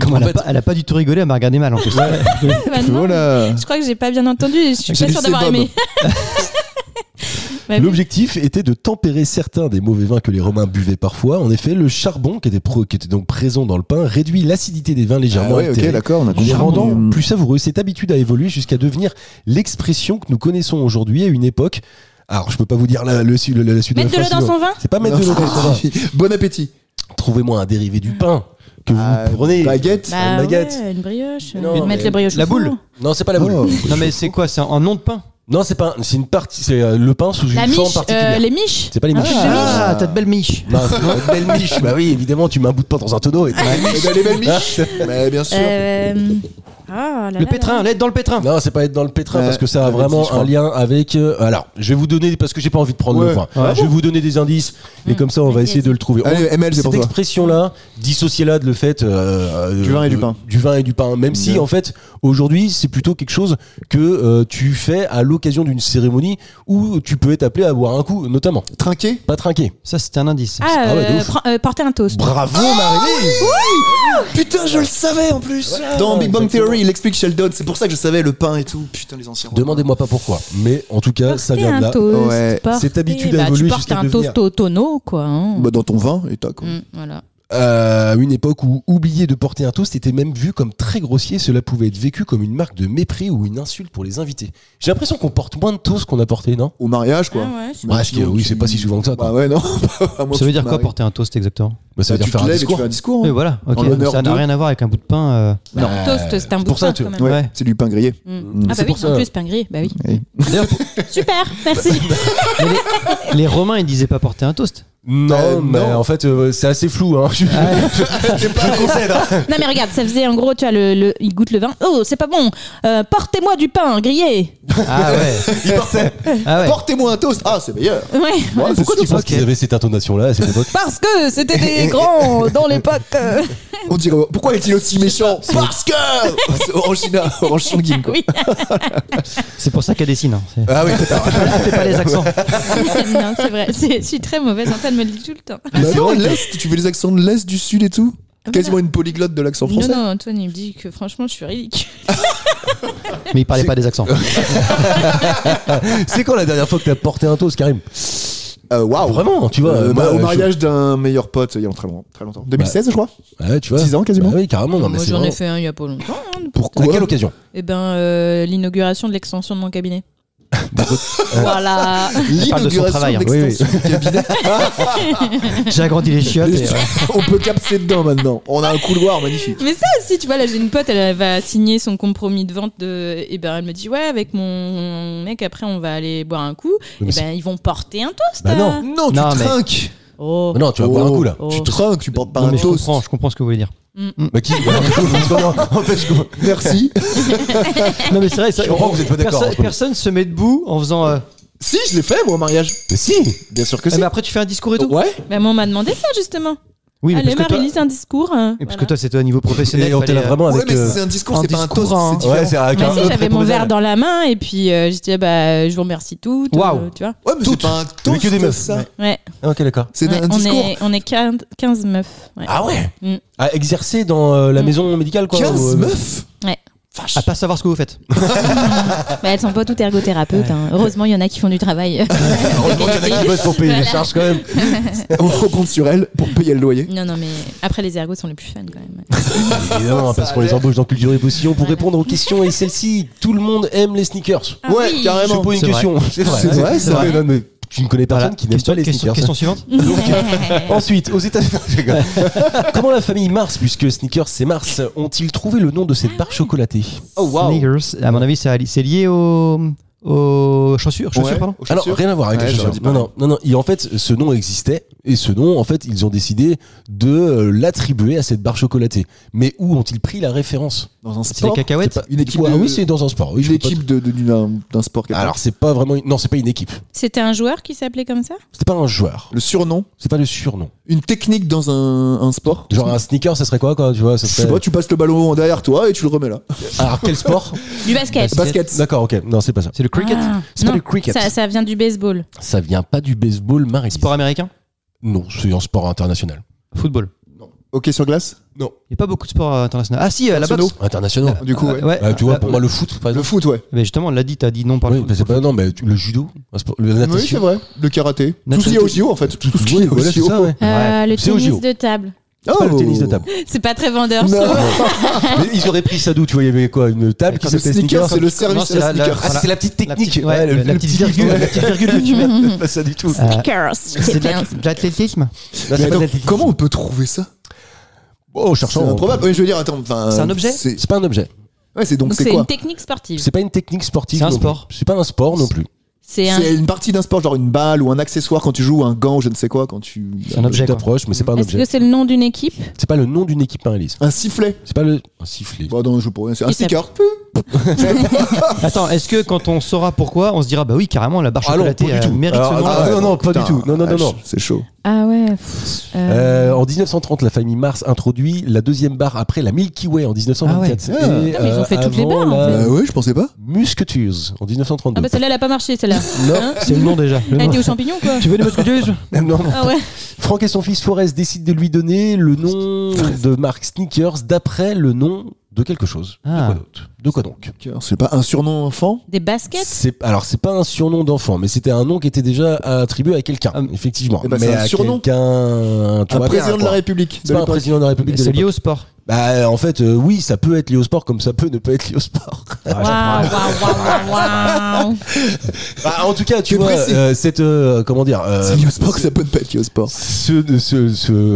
Comment Elle a pas du tout rigolé, elle m'a regardé mal en plus. Bah non, Voilà. je crois que j'ai pas bien entendu et je suis J'ai pas dit sûre c'est d'avoir Bob. aimé. Bah oui. L'objectif était de tempérer certains des mauvais vins que les Romains buvaient parfois. En effet, le charbon, qui était donc présent dans le pain, réduit l'acidité des vins légèrement Ah ouais, ok, altérés, d'accord, on a les compris. rendant plus savoureux. Cette habitude a évolué jusqu'à devenir l'expression que nous connaissons aujourd'hui à une époque. Alors, je peux pas vous dire la suite de la Mettre de l'eau phrase dans son suivante. vin? C'est pas mettre de l'eau dans son vin. Bon appétit. Trouvez-moi un dérivé du pain que vous prenez. Baguette. Bah Une baguette. ouais, une brioche. Non, mettre mais les brioches la au four. boule. Non, c'est pas la boule. Oh. Non mais c'est quoi? C'est un nom de pain? Non, c'est pas. C'est une partie. C'est le pain sous La une forme miche, particulière. les miches. C'est pas les miches. Ah, t'as de belles miches. Non, c'est une belle miche. Bah oui, évidemment, tu mets un bout de pain dans un tonneau et Et ben, les belles miches. Mais bien sûr. Le pétrin, l'aide dans le pétrin. Non, c'est pas être dans le pétrin parce que ça a vraiment un lien avec. Alors, je vais vous donner parce que j'ai pas envie de prendre le point. Je vais vous donner des indices et comme ça, on va essayer de le trouver. Allez, ML, c'est pour cette toi. expression-là, dissociez-la de le fait Du vin et du pain. Du vin et du pain. Même si, en fait, aujourd'hui, c'est plutôt quelque chose que tu fais à l'occasion d'une cérémonie où tu peux être appelé à boire un coup, notamment. Trinquer. Pas trinquer. Ça, c'était un indice. de ouf. Porter un toast. Bravo, Marie-Lise. Putain, je le savais en plus. Dans Big Bang Theory, il explique Sheldon. C'est pour ça que je savais le pain et tout. Putain, les anciens. Demandez-moi pas pourquoi, mais en tout cas, ça vient de là. Toast, Ouais. Cette habitude a tu évolué portes jusqu'à un devenir- toast au tonneau, quoi. Hein. Bah, dans ton vin et tac. Voilà. Une époque où oublier de porter un toast était même vu comme très grossier, cela pouvait être vécu comme une marque de mépris ou une insulte pour les invités. J'ai l'impression qu'on porte moins de toast qu'on a porté, non? Au mariage, quoi. Ah ouais, c'est Parce que oui, c'est pas si souvent que ça. Quoi. Bah ouais, non. Ça veut dire quoi porter un toast exactement? Bah, ça veut dire Tu faire te un lèves et tu discours. fais un discours. Oui, hein. voilà. Ok. En l'honneur Ça n'a de- rien à voir avec un bout de pain. Non, toast, c'est un bout pour de ça, pain, tu- quand même. Ouais, c'est du pain grillé. Ah bah C'est oui, pour ça. en plus, pain grillé. Bah oui. D'ailleurs, Super, merci. les Romains, ils disaient pas porter un toast. Non, mais non. en fait, c'est assez flou. Hein. Je concède. Hein. Non mais regarde, ça faisait en gros, tu vois, il goûte le vin. Oh, c'est pas bon. Portez-moi du pain grillé. Ah ouais. Il portait. Ah ouais. Portez-moi un toast. Ah, c'est meilleur. Ouais. Ouais, Pourquoi c'est tu penses qu'ils avaient cette intonation-là à cette époque? Parce que c'était des grands dans l'époque. On dirait, pourquoi est-il aussi méchant? Parce que c'est Orange Sanguine, quoi. Oui. C'est pour ça qu'elle dessine. Hein. Ah oui, Elle fait pas les accents. Non, c'est vrai. Je suis très mauvaise. Antoine me le dit tout le temps. Bah non, l'Est, tu fais les accents de l'Est, du Sud et tout. Quasiment une polyglotte de l'accent français. Non, Antoine, il me dit que franchement, je suis ridicule. Mais il parlait pas des accents. c'est quand la dernière fois que t'as porté un toast, Karim? Waouh. Vraiment, tu vois. moi, Au je- mariage d'un meilleur pote il y a très longtemps. 2016, je crois. Ouais, tu vois. 6 ans, quasiment. Bah oui, carrément. Non, mais Moi, c'est j'en ai vraiment- fait un il y a pas longtemps. Hein. À Pourquoi quelle occasion? Eh ben, l'inauguration de l'extension de mon cabinet. Voilà. parle de son travail, hein. l'extension du cabinet. J'ai agrandi les chiottes. Et, On peut capser dedans maintenant. On a un couloir magnifique. Mais ça aussi, tu vois, là j'ai une pote, elle va signer son compromis de vente et ben elle me dit ouais, avec mon mec après on va aller boire un coup. Mais Et c'est- ben ils vont porter un toast. Bah non. Non, tu Non, mais- trinques. Oh. Non, tu vas boire un coup là. Oh. Tu trinques, tu portes pas non, un mais je toast. comprends ce que vous voulez dire. Bah qui En fait, je comprends. Merci. Non mais c'est vrai, ça, Je comprends que vous êtes pas d'accord, personne, entre nous. personne se met debout en faisant. Si, je l'ai fait, moi, au mariage. Mais si. Bien sûr que Ah, si. mais après tu fais un discours et tout. Ouais. Ben moi on m'a demandé ça justement. Oui, mais Allez parce que toi, Marie-Lise un discours. et parce que toi c'était au niveau professionnel. Et on était là fallait, vraiment Ouais, avec. mais c'est un discours, un c'est pas un discours, toast. hein. C'est différent. Ouais, c'est avec un. j'avais mon verre dans la main et puis je disais bah je vous remercie toutes. Waouh. Tu vois. Ouais, mais c'est pas un Mais que des toast, meufs. ça. Ouais. Ah, ok, d'accord. C'est Ouais, un discours. on est 15 meufs. Ouais. Ah ouais. Mm. À exercer dans la maison médicale, quoi. 15 ou, meufs. Ouais. à pas savoir ce que vous faites. Bah, elles sont pas toutes ergothérapeutes. Hein. Heureusement, il y en a qui font du travail. Heureusement qu'il y en a qui bossent pour payer les charges quand même. On compte sur elle pour payer le loyer. Non, mais après, les ergots sont les plus fun quand même. Évidemment, parce qu'on les embauche dans Culture et Position pour répondre aux questions et celle-ci, tout le monde aime les sneakers. Ah Ouais, oui. Je carrément. pose une C'est question. C'est vrai. C'est vrai, c'est vrai. Non, mais tu ne connais personne qui n'aime pas les question, sneakers. question suivante. Ensuite, aux États-Unis. Je rigole. Comment la famille Mars, puisque sneakers c'est Mars, ont-ils trouvé le nom de cette barre chocolatée? Oh, waouh. Sneakers, à mon avis, c'est lié aux chaussures. Ouais. Pardon. Aux Alors, chaussures. rien à voir avec Ouais, les j'aurais chaussures. dit Non. Et en fait, ce nom existait. Et ce nom, en fait, ils ont décidé de l'attribuer à cette barre chocolatée. Mais où ont-ils pris la référence? Dans un C'est les sport. cacahuètes. C'est pas- Une équipe Ouais, de- oui, c'est dans un sport. Oui, je Une peux pas- équipe d'un sport. quelque part. Alors, c'est pas vraiment. Non, c'est pas une équipe. C'était un joueur qui s'appelait comme ça? C'est pas un joueur. Le surnom. C'est pas le surnom. Une technique dans un sport. Genre un sneaker, ça serait quoi, tu vois? Ça Je sais serait... pas, tu passes le ballon derrière toi et tu le remets là. Alors, quel sport? Du basket. Basket. D'accord, ok. Non, c'est pas ça. C'est le cricket. Ah, C'est pas non, du cricket. Ça vient du baseball. Ça vient pas du baseball, Marie. Sport américain. Non, c'est un sport international. Football. Ok sur glace. Non. Il n'y a pas beaucoup de sports internationaux. Ah si, la Nationaux. boxe. International. Du coup, ouais. Tu vois, pour moi, le foot, par Le exemple. foot, ouais. Mais justement, on l'a dit, t'as dit non par le Oui, foot. mais c'est pas. Non, mais le judo, un sport- la Oui, c'est natation. vrai. Le karaté. Tout ce Natation. qui est au JO en fait. Tout ce qui est au Voilà, c'est JO. ça, ouais. Le C'est au tennis JO. de table. C'est pas le tennis de table. C'est pas très vendeur. je Non. trouve. Mais ils auraient pris ça d'où? Tu vois, il y avait quoi? Une table qui Le s'appelait sneaker, sneaker. c'est le Non, service c'est à la la- sneaker. Ah, c'est la petite technique. petite- ouais, la petite virgule que tu mets. Pas ça du tout. Sneakers. C'est de l'athlétisme. Là, Mais c'est pas attends, de l'athlétisme. comment on peut trouver ça? Oh, C'est cherchant. improbable. Oui, je veux dire, attends. enfin, C'est un objet c'est- C'est pas un objet. Ouais, c'est donc Donc c'est c'est quoi? une technique sportive. C'est pas une technique sportive. C'est un non sport. plus. C'est pas un sport non plus. C'est une partie d'un sport, genre une balle ou un accessoire quand tu joues, un gant ou je ne sais quoi, quand tu. C'est un objet. Tu t'approches, mais c'est pas un Est-ce objet. que c'est le nom d'une équipe? C'est pas le nom d'une équipe, Maëlys. Un sifflet. C'est pas le. Un sifflet. Bon, non, je pour rien. C'est un Il sticker. Attends, est-ce que quand on saura pourquoi, on se dira bah oui, carrément, la barre Ah non, chocolatée pas du tout. mérite ce nom. Ah, non, pas du tout. Non. C'est chaud. Ah ouais. En 1930, la famille Mars introduit la deuxième barre après la Milky Way en 1924. Ah ouais. Et, Non, mais ils ont fait toutes les avant barres, en la fait. Ouais, je pensais pas. Musketeers en 1932. Ah bah celle-là, elle a pas marché, celle-là. Non. Hein C'est le nom déjà. Elle a été aux champignons, quoi. Tu veux des muscoteuses? Non. Ah ouais. Franck et son fils Forrest décident de lui donner le nom de marque Sneakers d'après le nom de quelque chose. Ah. De quoi donc C'est pas un surnom enfant? Des baskets. Alors c'est pas un surnom d'enfant, mais c'était un nom qui était déjà attribué à quelqu'un, effectivement. Eh ben, mais c'est un à surnom. quelqu'un. tu Un vois bien, président de quoi. la République. C'est pas un président de la République. de C'est lié l'époque. au sport. Bah en fait oui, ça peut être lié au sport comme ça peut ne pas être lié au sport. Waouh. Bah, en tout cas, tu C'est vois précis. cette comment dire C'est lié au sport que ça peut ne pas être lié au sport.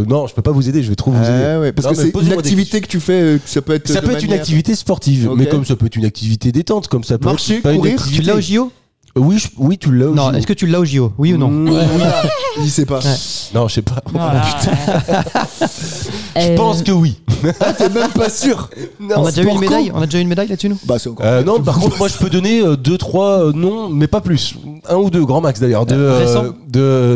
non, je peux pas vous aider, je vais trop vous aider. Ah ouais, parce Non, que mais c'est une posez-moi des activité que tu fais, ça peut être. Ça de peut être une manière- activité sportive, Ok. mais comme ça peut être une activité détente, comme ça peut Marcher, être pas courir, une Tu activité. l'as au JO? Oui, tu l'as au Non, JO. est-ce que tu l'as au JO? Oui ou non? Il sait pas. Non, je sais pas. Je Je pense que oui. T'es même pas sûr. On a déjà eu sport une médaille? On a déjà eu une médaille là-dessus, nous? Bah, c'est encore. Non, par contre, moi, je peux donner 2-3 noms, mais pas plus. 1 ou 2, grand max d'ailleurs. Récent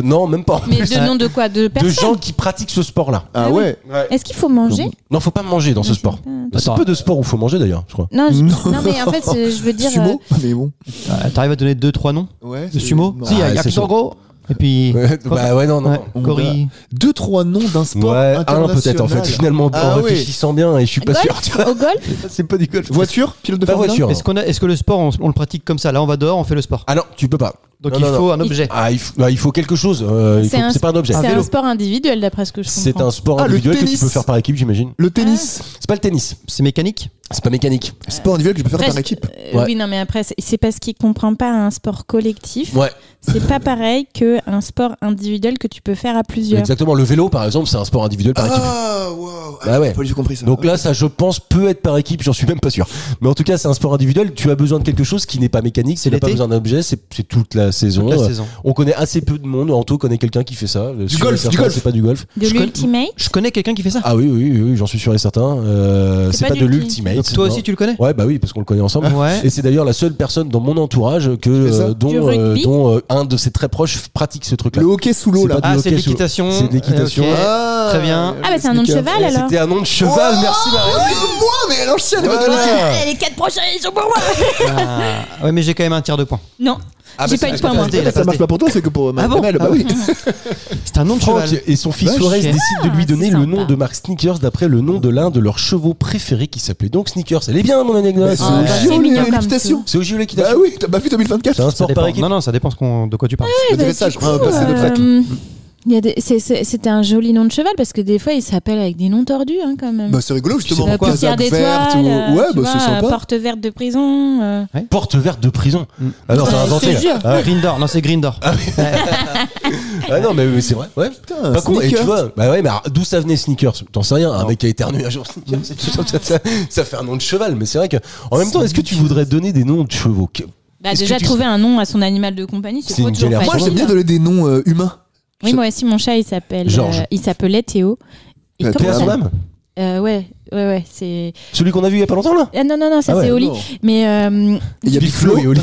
Non, même pas. en Mais plus. de nom de quoi? De De personnes? gens qui pratiquent ce sport-là. Ah ouais. Est-ce qu'il faut manger? Non, faut pas manger dans ce sport. C'est Attends. peu de sport où faut manger d'ailleurs, je crois. Non, non, mais en fait, je veux dire. Sumo. Mais bon. T'arrives à donner 2-3 noms Ouais. de sumo? Non. Si, il y a Ah, c'est Yakitango. Et puis. Bah ouais, non. Cory. 2-3 noms d'un sport Ouais, un international. peut-être en fait. Finalement, Ah en ouais. réfléchissant bien, et je suis pas Golf sûr. Tu vois. Au golf? C'est pas du golf. Voiture, pilote de Pas Formule 1. voiture. Est-ce que le sport, on le pratique comme ça? Là, on va dehors, on fait le sport. Ah non, tu peux pas. Donc Non, il non, faut non. un objet. Ah, il faut quelque chose. C'est pas un objet. C'est un sport individuel, d'après ce que je comprends. C'est un sport Ah, le individuel que tu tennis. peux faire par équipe, j'imagine. Le tennis. C'est pas le tennis. C'est mécanique? C'est pas mécanique. Sport individuel que tu peux faire Après, par équipe. Ouais. Oui, non, mais après, c'est parce qu'il comprend pas un sport collectif. Ouais. C'est pas pareil qu'un sport individuel que tu peux faire à plusieurs. Exactement. Le vélo, par exemple, c'est un sport individuel par équipe. Ah, wow. Bah ouais. J'ai pas du tout compris ça. Donc là, ça, je pense, peut être par équipe, j'en suis même pas sûr. Mais en tout cas, c'est un sport individuel. Tu as besoin de quelque chose qui n'est pas mécanique, C'est tu n'as pas l'été besoin d'un objet, c'est toute la saison. Toute la saison. On connaît assez peu de monde. Anto connaît quelqu'un qui fait ça. Sûr et golf, certain, du golf. C'est pas du golf. De Je connais- l'ultimate. Je connais quelqu'un qui fait ça. Ah oui, j'en suis sûr et certain. C'est C'est pas pas du de tout. l'ultimate. Donc toi non. aussi, tu le connais? Ouais, bah oui, parce qu'on le connaît ensemble. Ouais. Et c'est d'ailleurs la seule personne dans mon entourage fais ça Du rugby dont un de ses très proches pratique ce truc-là. Le hockey sous l'eau C'est là. pas Ah, du c'est de hockey sous- l'équitation. C'est de l'équitation. Ok. Ah, Très bien. Ah, bah c'est un nom de cheval Et alors. C'était un nom de cheval, merci Marie. Moi, mais elle enchaîne, elle va donner. Voilà. Les 4 prochains, ils sont pour moi. Ouais, mais j'ai quand même un tiers de points. Non, Ah, j'ai bah, pas eu de c'est point moi. Il a Ça pas marche été. pas pour toi, c'est que pour Ah bon Kamel. Bah oui. C'est un nom de Franck cheval. et son fils Vache. Forrest décident de lui donner c'est le sympa. nom de marque Sneakers d'après le nom de l'un de leurs chevaux préférés qui s'appelait donc Sneakers. Elle est bien mon anecdote. Mais c'est Ah, au c'est JO, mignon comme l'équitation. C'est au JO Bah l'équitation. oui, t'as pas vu 2024. C'est un Ça sport par dépend. équipe. Non, non, ça dépend de quoi tu parles. Le dressage, on va passer de track. Il y a c'était un joli nom de cheval parce que des fois il s'appelle avec des noms tordus hein, quand même. Bah c'est rigolo justement. La poussière Casaque verte d'étoiles, ou- Ouais, tu bah c'est vois, sympa. porte verte de prison. Porte verte de prison. Ah non, Ouais, t'as je te inventé. jure. Ah, ouais. Green Door, non, c'est Green Door. Ah non, mais c'est vrai. Ouais. Putain, Pas con. Et tu Sneakers. vois, bah ouais, mais alors, d'où ça venait Sneakers? T'en sais rien. Un mec qui a éternué un jour Sneakers. Ça fait un nom de cheval, mais c'est vrai que. En même temps, est-ce que tu voudrais donner des noms de chevaux? Bah, Est-ce déjà que tu- trouver un nom à son animal de compagnie, C'est c'est pas une toujours galère. Moi facile. j'aime bien donner des noms humains. Oui, moi aussi mon chat il s'appelle Georges. il s'appelait Théo. Et Paix comment Paix à son ça- âme. Ouais, c'est Celui qu'on a vu il y a pas longtemps là? ah, non, ça Ah ouais, c'est Oli. non. Mais Il y a Big Flo. et Oli.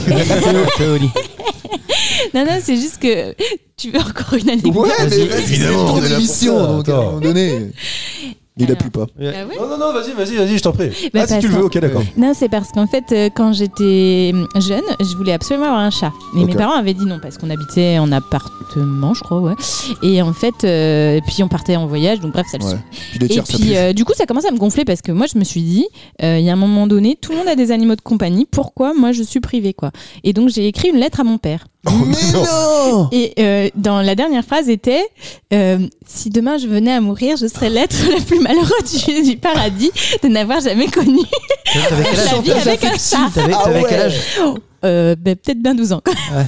non, c'est juste que tu veux encore une anecdote. Ouais, mais Vas-y, vas-y, c'est évidemment, le on tour est là pour d'émission, ça, donc à un attends. moment donné. Il a plu pas. Ah ouais Non, vas-y, je t'en prie. Bah, Ah, si tu le parce veux, ok, d'accord. Non, c'est parce qu'en fait, quand j'étais jeune, je voulais absolument avoir un chat. Mais Ok. mes parents avaient dit non parce qu'on habitait en appartement, je crois, ouais. Et en fait, puis on partait en voyage, donc bref, ça le Ouais. saoule. Puis les Et tiers, ça puis, pue. du coup, ça commence à me gonfler parce que moi, je me suis dit, il y a un moment donné, tout le monde a des animaux de compagnie. Pourquoi moi, je suis privée, quoi? Et donc, j'ai écrit une lettre à mon père. Mais non. Et dans la dernière phrase était si demain je venais à mourir, je serais l'être le plus malheureux du paradis de n'avoir jamais connu. T'avais quel âge? La vie avec un chat. T'avais quel âge? Peut-être bien 12 ans.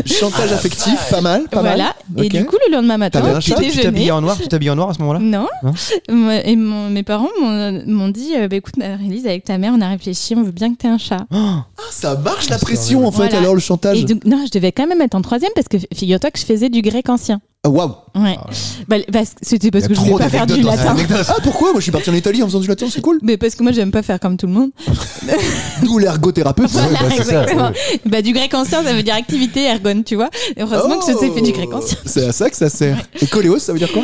Chantage affectif, pas mal. Voilà. Et Ok. du coup, le lendemain matin, T'avais un petit chat, Tu t'habilles déjeuner. en noir? Tu t'habilles en noir à ce moment-là? Non. Non. Et mes parents m'ont dit écoute, Marie-Lise, avec ta mère, on a réfléchi, on veut bien que tu aies un chat. Ah, ça marche la pression en fait, Voilà. alors le chantage. Et donc, non, je devais quand même être en 3e parce que figure-toi que je faisais du grec ancien. Ah, waouh. Ouais. C'était parce que je voulais pas faire du latin. Ah, pourquoi? Moi je suis parti en Italie en faisant du latin, c'est cool. Mais parce que moi, j'aime pas faire comme tout le monde. D'où l'ergothérapeute. Voilà, bah, c'est ça, exactement. ouais. Du grec ancien, ça veut dire activité ergone, tu vois. Et heureusement que je sais fait du grec ancien. C'est à ça que ça sert. Et coléos, ça veut dire quoi?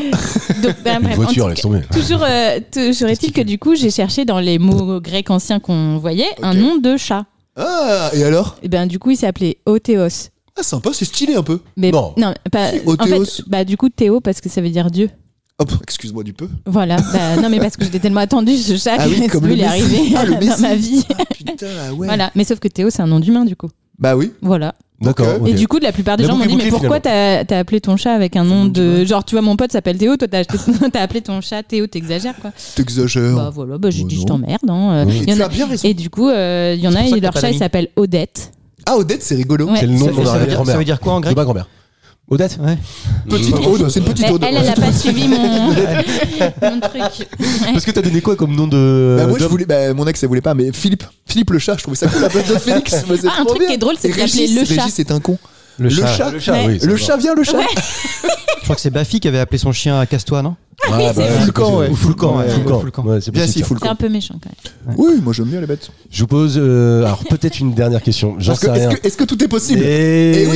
Donc, Une bref, voiture, en laisse tout tomber. cas, toujours est-il que du coup, j'ai cherché dans les mots grecs anciens qu'on voyait un nom de chat. Ah, et alors? Et du coup, il s'appelait Othéos. Ah, sympa, c'est stylé un peu. Mais Non. pas. En Othéos. fait, du coup, Théo parce que ça veut dire Dieu. Hop, excuse-moi du peu. Voilà. Non, mais parce que j'étais tellement attendue ce chat Ah oui, que comme il le est Messie. arrivé Ah, le dans Messie. ma vie. Putain, ouais. Voilà. Mais sauf que Théo, c'est un nom d'humain du coup. Bah oui. Voilà. D'accord. Ok. ok. Et du coup, la plupart des La gens m'ont boucle dit est mais bouclée, pourquoi t'as appelé ton chat avec un nom de genre tu vois mon pote s'appelle Théo, toi t'as appelé ton chat Théo, t'exagères quoi. T'exagères. Bah voilà, j'ai dit non. je t'emmerde. Hein. Et Il y en tu a- as bien raison. Et du coup, il y en C'est a, pour ça que leur t'as pas chat il d'amis. s'appelle Odette. Ah, Odette, c'est rigolo. Ouais. C'est le nom de mon Ça veut dire- arrière-grand-mère. ça veut dire quoi en grec? De ma grand-mère. Odette. Ouais. Petite Aude, c'est une petite Mais Aude. elle a pas suivi mon truc. Ouais. Parce que t'as donné quoi comme nom de. Bah, moi, je d'homme voulais, mon ex, elle voulait pas, mais Philippe le chat, je trouvais ça cool, la place de Félix. Mais c'est Ah, un trop truc bien. qui est drôle, c'est Et de l'appeler Régis, le chat. Régis, c'est un con. Le chat. chat. Le chat, Ouais. oui. Le chat vient, le chat. Je crois que c'est Bafi qui avait appelé son chien Casse-toi, non? Ah, bah, c'est ouais, vrai. c'est possible. Ouais. Ou Foulcan, Ouais, Foulcan. Foulcan. Ouais, c'est Bien possible, si, ça. full C'est un peu méchant quand même. Oui, moi j'aime bien les bêtes. Je vous pose alors peut-être une dernière question. J'en Parce que, sais rien. est-ce que tout est possible? Et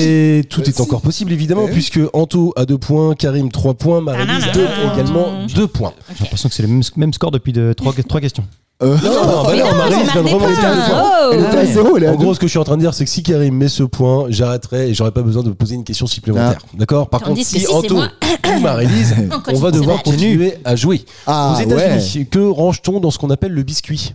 oui. tout est Si. encore possible évidemment Eh oui. puisque Anto a 2 points, Karim 3 points, Marie-Lise également 2 points. J'ai l'impression que c'est le même score depuis 3 questions. Non, bah non, Marie-Lise vient de remonter pas. le point. Oh. Elle était à 0, elle est à En 2. gros, ce que je suis en train de dire, c'est que si Karim met ce point, j'arrêterai et j'aurai pas besoin de poser une question supplémentaire. D'accord? Par contre, Tandis que si si c'est Anto moi- ou Marie-Lise, On on continue, va c'est devoir vrai. continuer à jouer. Ah, Aux États-Unis, que range-t-on dans ce qu'on appelle le biscuit?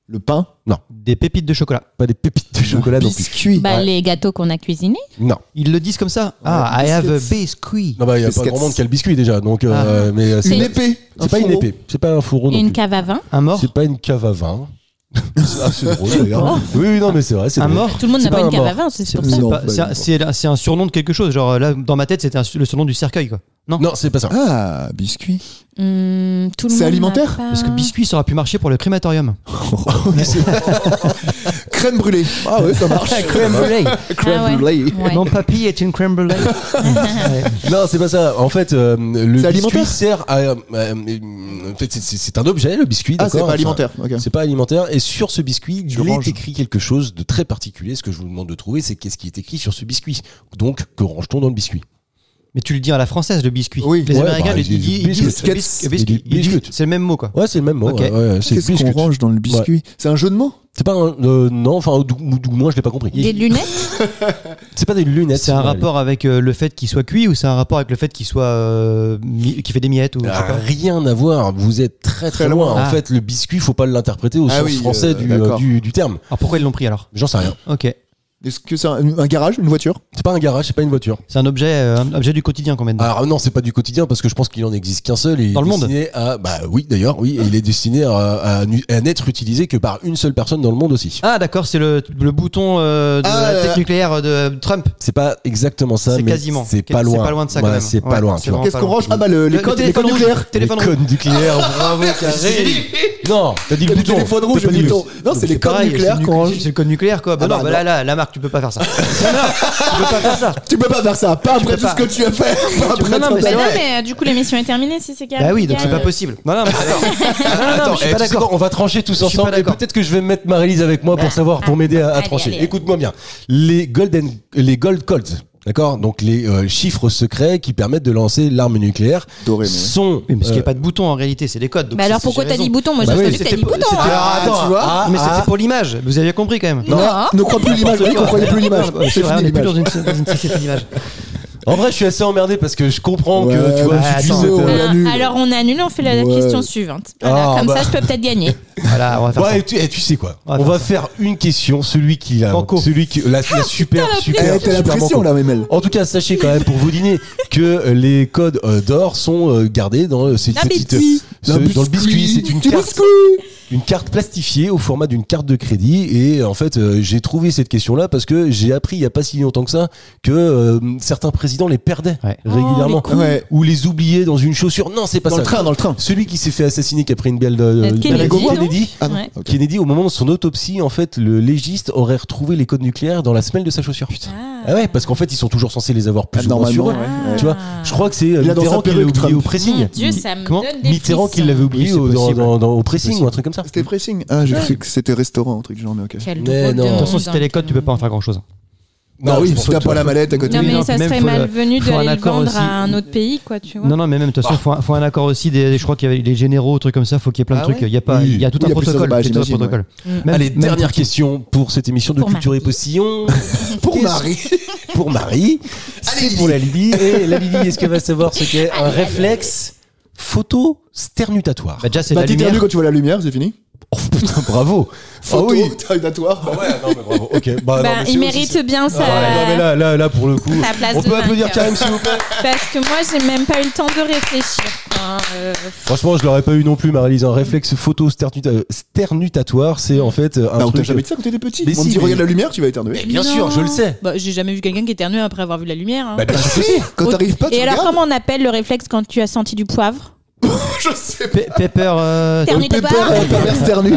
Le pain. Des pépites de chocolat. Pas des pépites de chocolat non plus. Biscuit. Les gâteaux qu'on a cuisinés. Non. Ils le disent comme ça. Ah, I have a biscuit. Non, bah, il y a pas Biscuits. grand monde qui a le biscuit déjà. Donc, mais Une c'est épée. c'est pas une épée. C'est pas un fourreau Et non une plus. cave à vin. Un mort? C'est pas une cave à vin. Ah, c'est drôle d'ailleurs. Oui, non, mais c'est vrai. C'est Un drôle. mort? Tout le monde C'est n'a pas pas une un cave à mort. vin, c'est C'est pour ça. Non, pas- bah, c'est un surnom de quelque chose. Genre là, dans ma tête, c'était le surnom du cercueil, quoi. Non? Non, c'est pas ça. Ah, biscuit. Tout le C'est monde alimentaire n'a pas- Parce que biscuit, ça aurait pu marcher pour le crématorium. Crème brûlée. Ah ouais, ça marche. Crème brûlée. Crème Ah ouais. brûlée. Ouais. Mon papy est une crème brûlée. Non, c'est pas ça. En fait, le C'est biscuit alimentaire sert à. En fait, c'est un objet, le biscuit. Ah, c'est d'accord. pas alimentaire. Ok. C'est pas alimentaire. Et sur ce biscuit, il ranges. est écrit quelque chose de très particulier. Ce que je vous demande de trouver, c'est qu'est-ce qui est écrit sur ce biscuit. Donc, que range-t-on dans le biscuit? Mais tu le dis à la française, le biscuit. Oui. Les Ouais, Américains, bah, ils disent biscuits. biscuit. Ils disent- c'est le même mot, quoi. Ouais, c'est le même mot. Ok. Ouais, ouais, c'est Qu'est-ce qu'on biscuit. range dans le biscuit? C'est un jeu de mots? C'est pas un. Non, enfin, ou du moins, je l'ai pas compris. Des lunettes. C'est pas des lunettes. C'est un rapport avec le fait qu'il soit cuit ou c'est un rapport avec le fait qu'il soit qui fait des miettes ou je sais pas. Rien à voir. Vous êtes très Très loin. loin. En Ah. fait, le biscuit, faut pas l'interpréter au Ah sens oui, français d'accord. du terme. Alors pourquoi ils l'ont pris alors? J'en sais rien. Ok. Est-ce que c'est un garage, une voiture? C'est pas un garage, c'est pas une voiture. C'est un objet du quotidien qu'on met dedans. Alors non, c'est pas du quotidien parce que je pense qu'il en existe qu'un seul et il Dans est le monde. destiné à bah oui d'ailleurs oui et il est destiné à n'être utilisé que par une seule personine dans le monde aussi. Ah d'accord, c'est le bouton de la tête nucléaire de Trump. C'est pas exactement ça, C'est mais quasiment. c'est pas loin. C'est pas loin de ça quand Ouais, même. c'est pas Ouais, loin. c'est Tu vois. vraiment Qu'est-ce pas qu'on loin. range? Ah bah les codes téléphone rouge. nucléaires. Téléphone Les rouge. codes nucléaires, bravo Carré. Non, t'as dit le Les bouton. téléphones rouges, T'as pas le dit bouton. Non, c'est les codes pareil, nucléaires qu'on range. C'est le code nucléaire quoi. Bah Ah non, bah bah non. là, la marque, tu peux pas faire ça. Tu peux pas faire ça. Tu peux pas faire ça, pas après peux tout pas. ce que tu as fait. Pas après Non, non, ton mais c'est talent. Non, vrai. mais du coup, l'émission est terminée si c'est carré. Bah oui, donc c'est pas possible. Non, non, mais Attends, je suis eh, pas tu sais d'accord. quoi, on va trancher tous Je suis ensemble pas et d'accord. peut-être que je vais mettre Marie-Lise avec moi pour savoir, pour m'aider à Allez, trancher. allez. Écoute-moi bien. Les gold codes, d'accord, donc les chiffres secrets qui permettent de lancer l'arme nucléaire Doré, mais- sont. Oui, parce qu'il n'y a pas de bouton en réalité, c'est des codes. donc Mais alors c'est- pourquoi j'ai t'as dit raison. bouton? Moi, Bah j'ai oui, entendu que t'as c'était dit pour- bouton. c'était- hein. Ah, tu vois. Mais c'était pour l'image, vous aviez compris quand même. Non, ne crois plus l'image, oui, qu'on croyait plus l'image. Ouais, C'est c'est vrai, on fini n'est plus l'image. dans une société d'image. En vrai, je suis assez emmerdé parce que je comprends Ouais, que tu vois, bah, j'utilise attends, cette, on euh, annule. Alors on annule, on fait la Ouais. question suivante. Voilà, Ah, comme bah. ça, je peux peut-être gagner. Voilà, on va faire ça. Ouais, tu sais quoi On va on faire va faire une question, celui qui a, Banco. celui qui la super Eh, super t'as la super pression banco. là, Memel. En tout cas, sachez quand même pour vous dîner que les codes d'or sont gardés dans ces Dans petites biscuit. dans le biscuit. C'est une Du carte, biscuit. une carte plastifiée au format d'une carte de crédit. Et en fait, j'ai trouvé cette question-là parce que j'ai appris il y a pas si longtemps que ça que certains présidents les perdaient régulièrement ou les oubliaient dans une chaussure. Non, c'est pas ça. Dans le train. Celui qui s'est fait assassiner, qui a pris une balle Kennedy. Au moment de son autopsie, en fait, le légiste aurait retrouvé les codes nucléaires dans la semelle de sa chaussure. Ah ouais, parce qu'en fait, ils sont toujours censés les avoir plus ou moins sur eux. Tu vois, je crois que c'est Mitterrand qui l'a oublié au pressing. Dieu, ça me donne des Mitterrand qui l'avait oublié au pressing ou un truc comme ça. C'était pressing. Ah, j'ai cru que c'était restaurant, un truc genre, mais ok. Mais non. De toute façon, si t'as les codes, tu peux pas en faire grand chose. Non, oui, si t'as pas la mallette à côté. Non, mais ça même serait faut malvenu de faut un le accord vendre aussi. à un autre pays, quoi, tu vois. Non, mais même, de toute façon, faut un accord aussi. Je crois qu'il y avait les généraux, trucs comme ça, faut qu'il y ait plein de trucs. Il y a tout Il y un a plusieurs protocole. bases, C'est tout un j'imagine, protocole. Allez, dernière question pour cette émission de Pour Culture et Marie. Postillon. Pour Marie. Pour Marie. C'est pour la Lily. Et la Lily, est-ce qu'elle va savoir ce qu'est un réflexe photo-sternutatoire? Déjà, c'est Bah, la t'éternues lumière. quand tu vois la lumière, c'est fini. Oh putain, bravo. Photo, Ah oui. terminatoire. Ouais, non, mais bravo. Ok. Bah, non, mais Il c'est mérite aussi- bien Ah ouais, non, mais là, pour le coup. sa place On de peut applaudir vainqueur. Karim, s'il vous plaît. Parce que moi, j'ai même pas eu le temps de réfléchir. Franchement, je l'aurais pas eu non plus, Marie-Lise. Un réflexe photo-sternutatoire, c'est en fait un Ah, on t'a truc. jamais dit ça quand t'étais petit. Mais On te si, dit mais- regarde la lumière, tu vas éternuer. Bien sûr, je le sais. Bah, j'ai jamais vu quelqu'un qui éternue après avoir vu la lumière. Hein. Bah, bien sûr que si. Quand t'arrives pas, tu Et alors, regardes. comment on appelle le réflexe quand tu as senti du poivre? Je sais pas. Pepper. Ternutoire. Pervers ternu.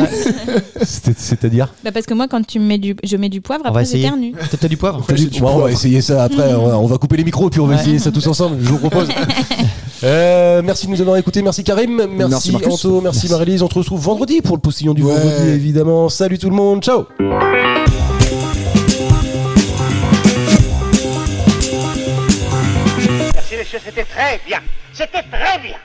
C'est-à-dire Bah, parce que moi, quand je mets du poivre, On va après essayer. j'éternue. T'as du poivre? Bon, on va essayer ça après. On va couper les micros puis on va essayer ça tous ensemble. Je vous propose. Merci de nous avoir écoutés. Merci Karim. Merci Merci Marcus. Anto. Merci Marie-Lise. On se retrouve vendredi pour le postillon du vendredi, évidemment. Salut tout le monde. Ciao. Merci messieurs, c'était très bien. C'était très bien.